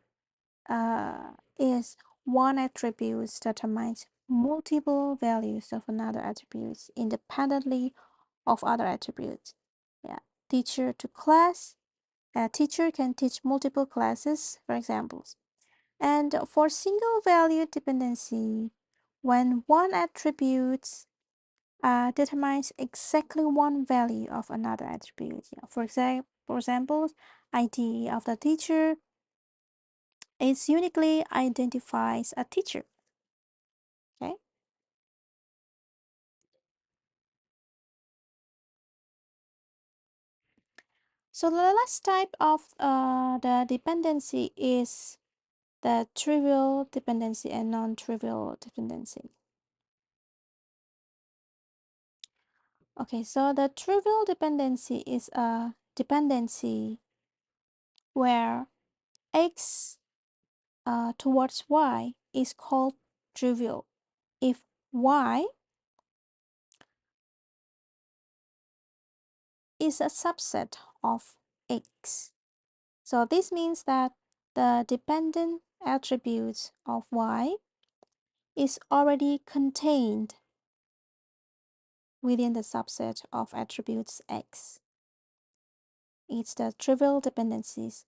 A: is one attribute determines multiple values of another attribute independently of other attributes. Yeah, teacher to class. A teacher can teach multiple classes, for examples. And for single value dependency, when one attribute determines exactly one value of another attribute. Yeah. For example, ID of the teacher is uniquely identifies a teacher. Okay. So the last type of the dependency is the trivial dependency and non-trivial dependency. Okay, so the trivial dependency is a dependency where x towards y is called trivial if y is a subset of x. So this means that the dependent attributes of y is already contained within the subset of attributes x. It's the trivial dependencies.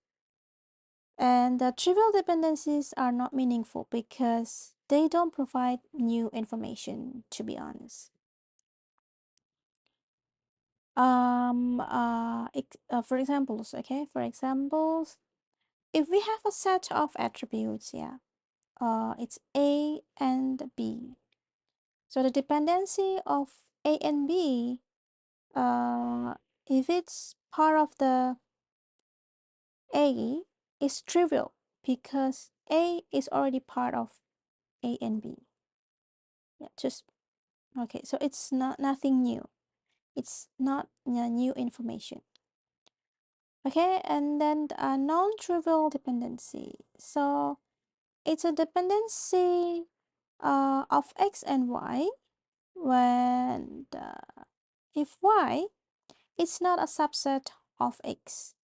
A: And the trivial dependencies are not meaningful because they don't provide new information, to be honest. For examples, okay, for examples, if we have a set of attributes, yeah, it's A and B. So the dependency of A and B, if it's part of the A, is trivial because A is already part of A and B. Yeah, just okay. So it's not nothing new. It's not new information. Okay, and then a non-trivial dependency. So it's a dependency of x and y when if y is not a subset of x.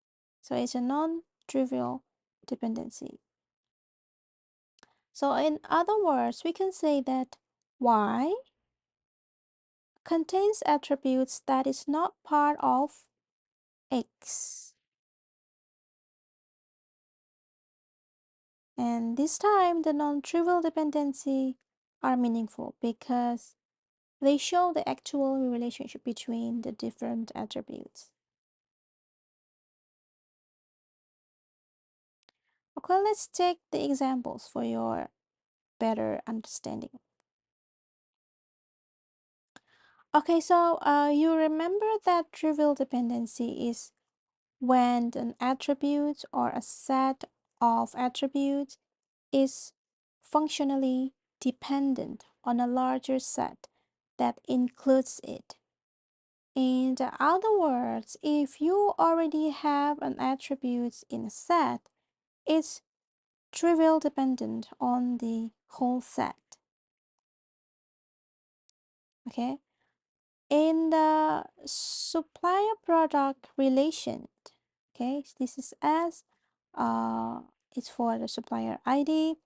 A: So it's a non-trivial dependency. So in other words, we can say that y contains attributes that is not part of x. And this time, the non-trivial dependency are meaningful because they show the actual relationship between the different attributes. Okay, let's take the examples for your better understanding. Okay, so you remember that trivial dependency is when an attribute or a set of attributes is functionally dependent on a larger set that includes it. In other words, if you already have an attribute in a set, it's trivial dependent on the whole set. Okay. In the supplier product relation, okay, this is S, it's for the supplier ID,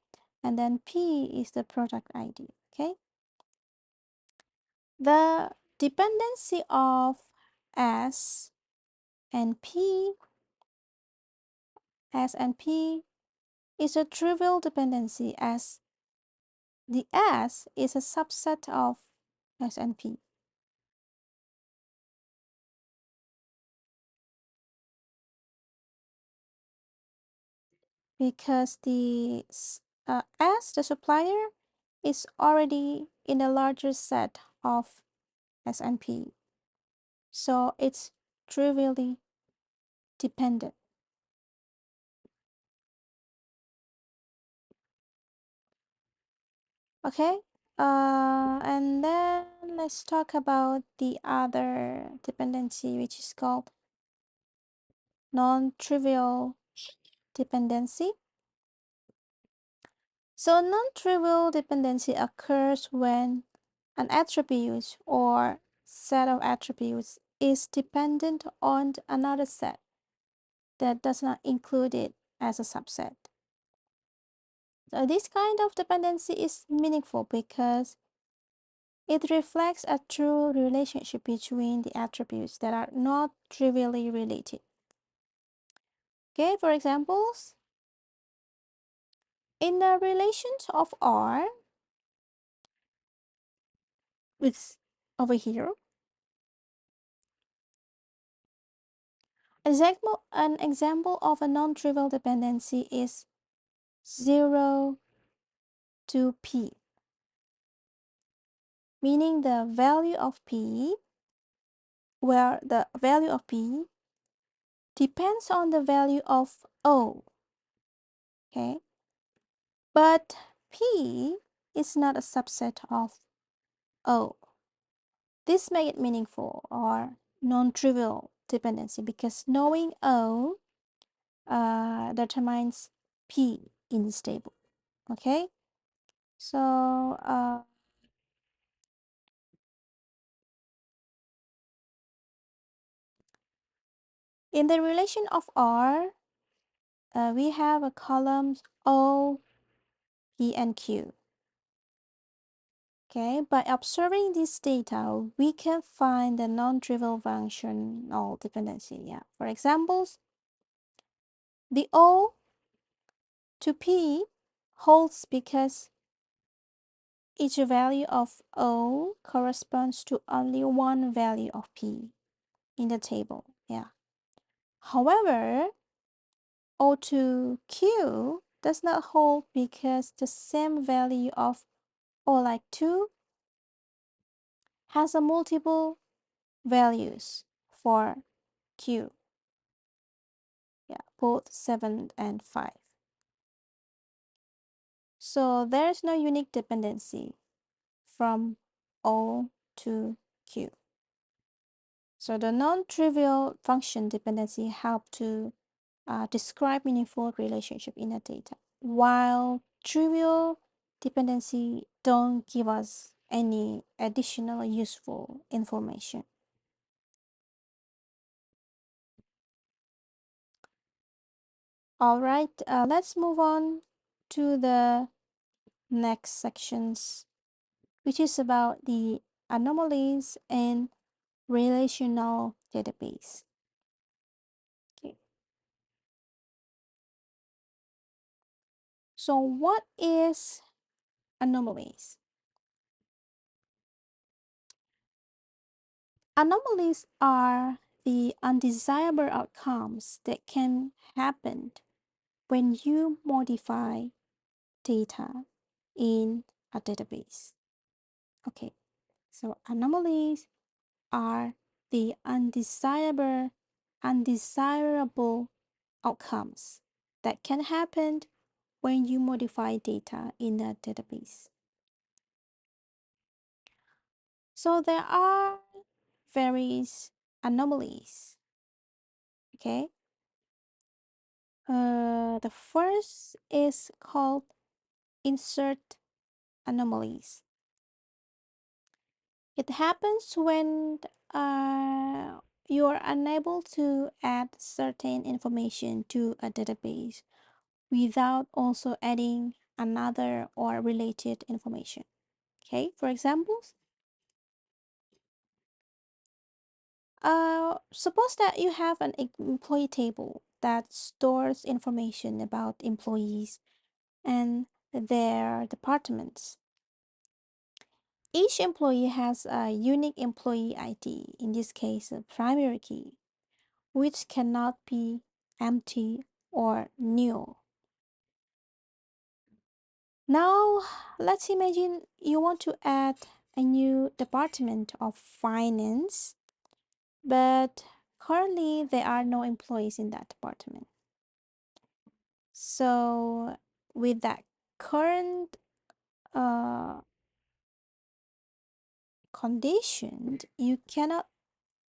A: and then P is the product ID. Okay. The dependency of S and P, S and P is a trivial dependency as the S is a subset of S and P. Because S, the supplier, is already in a larger set of S and P. So it's trivially dependent. Okay, and then let's talk about the other dependency, which is called non-trivial dependency. So non-trivial dependency occurs when an attribute or set of attributes is dependent on another set that does not include it as a subset. So this kind of dependency is meaningful because it reflects a true relationship between the attributes that are not trivially related. Okay, for examples, in the relations of R, it's over here. An example of a non-trivial dependency is 0 to P, meaning the value of P, where the value of P depends on the value of O, okay? But P is not a subset of O. This makes it meaningful or non-trivial dependency because knowing O determines P in this table. Okay, so in the relation of R, we have a columns O, P, and Q. Okay, by observing this data, we can find the non-trivial functional dependency. Yeah, for examples, the O to P holds because each value of O corresponds to only one value of P in the table. Yeah. However, O to Q does not hold because the same value of O like 2 has a multiple values for Q. Yeah, both 7 and 5. So there's no unique dependency from O to Q. So the non-trivial function dependency help to describe meaningful relationship in a data, while trivial dependency don't give us any additional useful information. All right, let's move on to the next sections, which is about the anomalies in relational database. Okay. So what is anomalies? Anomalies are the undesirable outcomes that can happen when you modify data in a database. Okay, so anomalies are the undesirable outcomes that can happen when you modify data in a database. So there are various anomalies. Okay, the first is called insert anomalies. It happens when you are unable to add certain information to a database without also adding another or related information. Okay, for examples, suppose that you have an employee table that stores information about employees and their departments. Each employee has a unique employee ID, in this case, a primary key, which cannot be empty or null. Now, let's imagine you want to add a new department of finance, but currently there are no employees in that department. So, with that current uh, condition, you cannot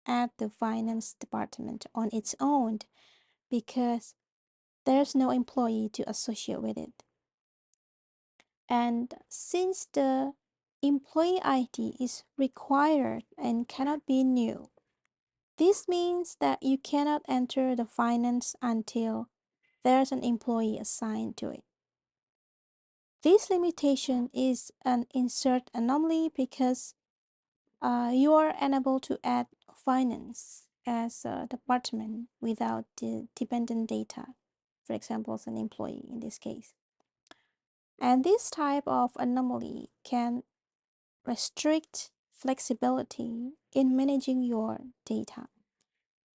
A: add the finance department on its own because there's no employee to associate with it. And since the employee ID is required and cannot be new, this means that you cannot enter the finance until there's an employee assigned to it. This limitation is an insert anomaly because you are unable to add finance as a department without the dependent data, for example, as an employee in this case. And this type of anomaly can restrict flexibility in managing your data,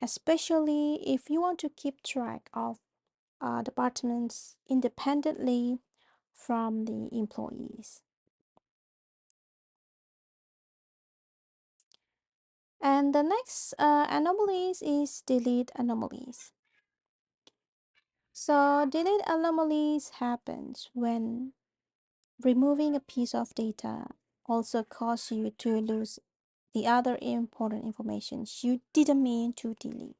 A: especially if you want to keep track of departments independently from the employees. And the next anomalies is delete anomalies. So delete anomalies happens when removing a piece of data also cause you to lose the other important information you didn't mean to delete.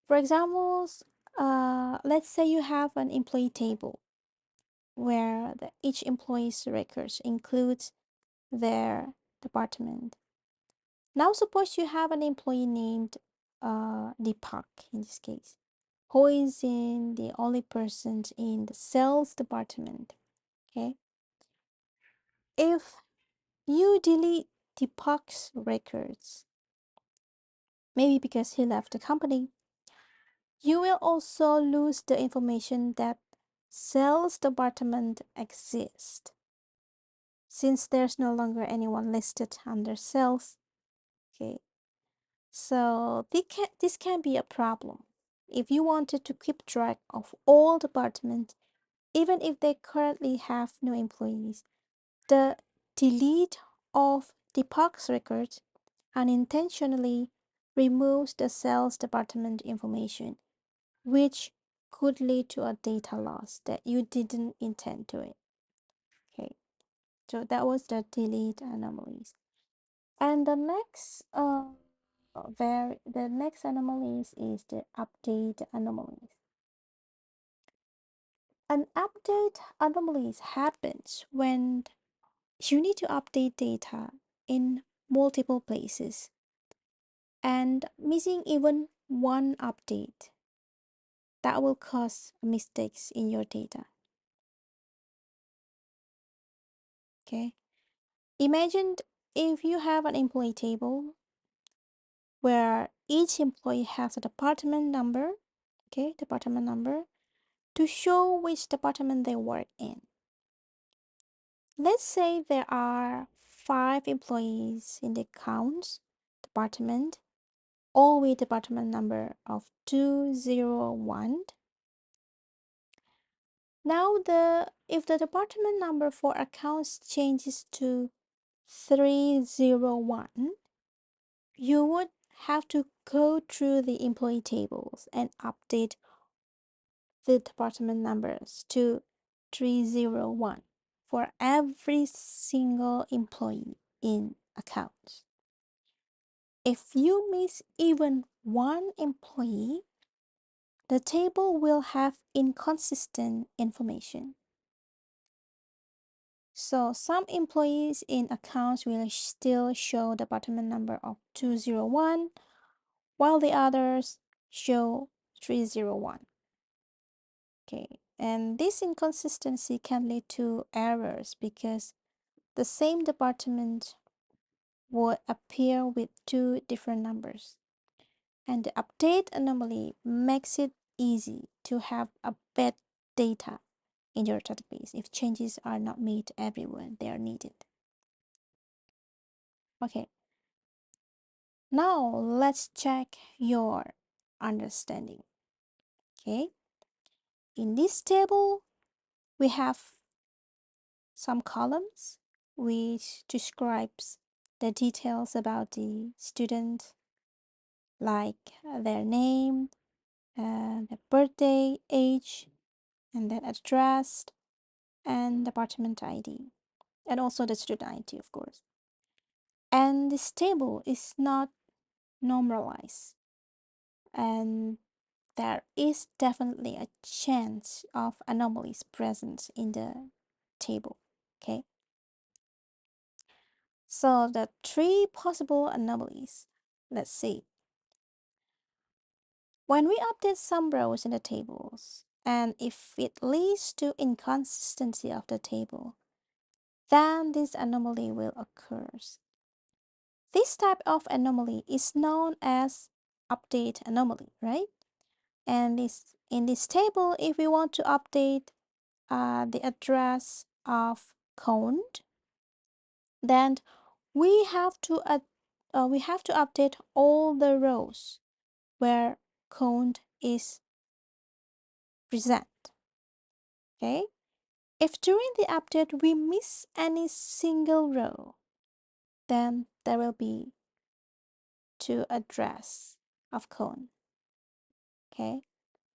A: For examples, let's say you have an employee table where each employee's records includes their department. Now suppose you have an employee named Deepak in this case, who is in the only person in the sales department. Okay. If you delete Deepak's records, maybe because he left the company, you will also lose the information that sales department exists, since there's no longer anyone listed under sales. Okay, so this can be a problem if you wanted to keep track of all departments, even if they currently have no employees. The delete of Deepak's records unintentionally removes the sales department information, which could lead to a data loss that you didn't intend to it. Okay, so that was the delete anomalies. And the next anomalies is the update anomalies. An update anomalies happens when you need to update data in multiple places, and missing even one update that will cause mistakes in your data. Okay, imagine if you have an employee table where each employee has a department number, okay, department number, to show which department they work in. Let's say there are 5 employees in the accounts department, all with department number of 201. Now if the department number for accounts changes to 301, you would have to go through the employee tables and update the department numbers to 301 for every single employee in accounts. If you miss even one employee, the table will have inconsistent information. So some employees in accounts will still show the department number of 201, while the others show 301. Okay, and this inconsistency can lead to errors because the same department would appear with two different numbers. And the update anomaly makes it easy to have a bad data in your database if changes are not made everywhere they are needed. Okay, now let's check your understanding. Okay, in this table, we have some columns which describes the details about the student, like their name, their birthday, age, and then address, and department ID, and also the student ID, of course. And this table is not normalized, and there is definitely a chance of anomalies present in the table. Okay, so the 3 possible anomalies, let's see. When we update some rows in the tables and if it leads to inconsistency of the table, then this anomaly will occur. This type of anomaly is known as update anomaly, right? And in this table, if we want to update the address of count, then we have to update all the rows where count is present. Okay, if during the update we miss any single row, then there will be two address of count. Okay,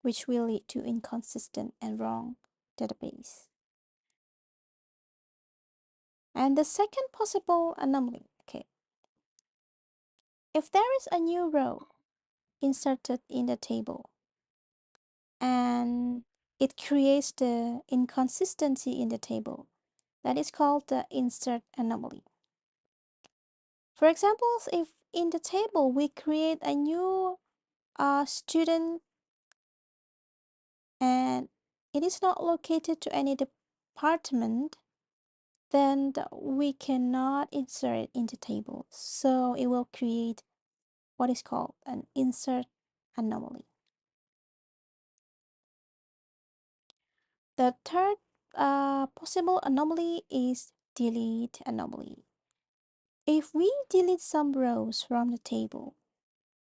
A: which will lead to inconsistent and wrong database. And the second possible anomaly, okay, if there is a new row inserted in the table and it creates the inconsistency in the table, that is called the insert anomaly. For example, if in the table we create a new student and it is not located to any department, then we cannot insert it in the table. So it will create what is called an insert anomaly. The third possible anomaly is delete anomaly. If we delete some rows from the table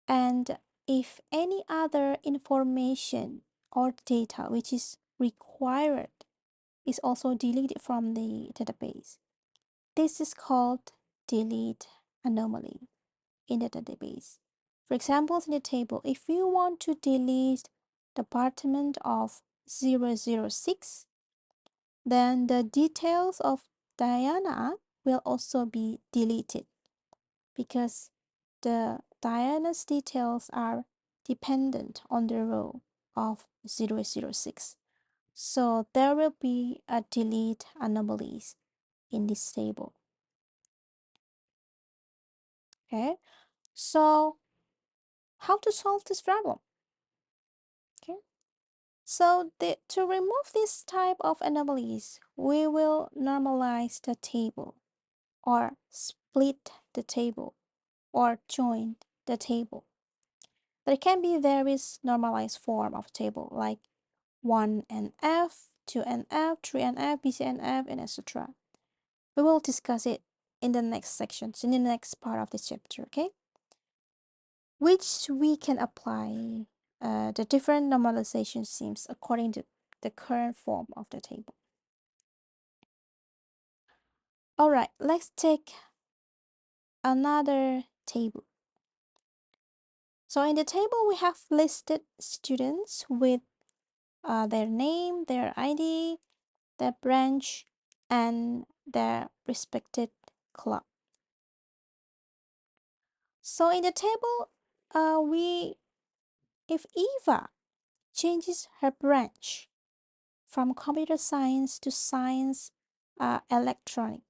A: and if any other information or data which is required is also deleted from the database, this is called delete anomaly in the database. For example, in the table, if you want to delete the department of 006, then the details of Diana will also be deleted because the Diana's details are dependent on the row of 006. So there will be a delete anomalies in this table. Okay, so how to solve this problem? Okay, so to remove this type of anomalies, we will normalize the table or split the table or join the table. There can be various normalized form of table like 1NF, 2NF, 3NF, BCNF, and etc. We will discuss it in the next sections, in the next part of this chapter, okay? Which we can apply the different normalization schemes according to the current form of the table. All right, let's take another table. So in the table, we have listed students with their name, their ID, their branch, and their respected club. So in the table, if Eva changes her branch from computer science to science electronic,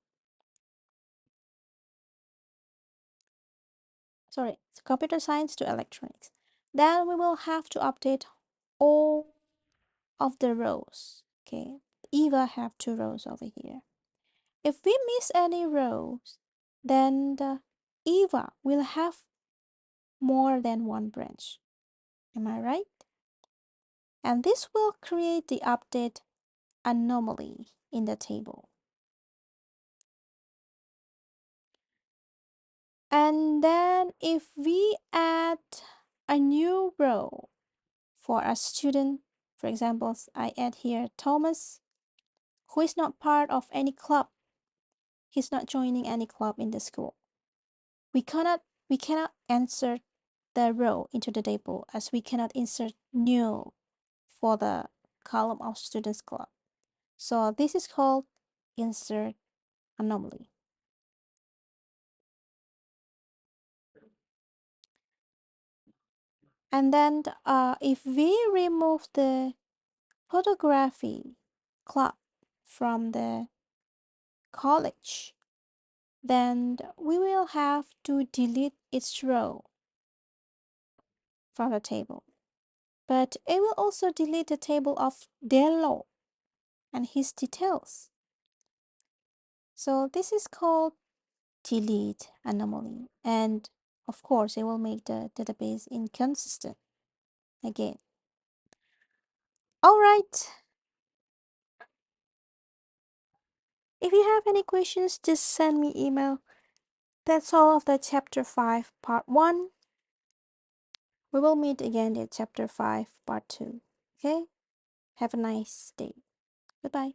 A: sorry, computer science to electronics, then we will have to update all of the rows. Okay, Eva have two rows over here. If we miss any rows, then the Eva will have more than one branch. Am I right? And this will create the update anomaly in the table. And then if we add a new row for a student, for example, I add here Thomas, who is not part of any club. He's not joining any club in the school. We cannot insert the row into the table as we cannot insert new for the column of students club. So this is called insert anomaly. And then if we remove the photography club from the college, then we will have to delete its row from the table. but it will also delete the table of their law and his details. So this is called delete anomaly, and of course it will make the database inconsistent again. All right, if you have any questions, just send me email. That's all of the chapter 5 part 1. We will meet again in chapter 5 part 2. Okay, have a nice day. Goodbye.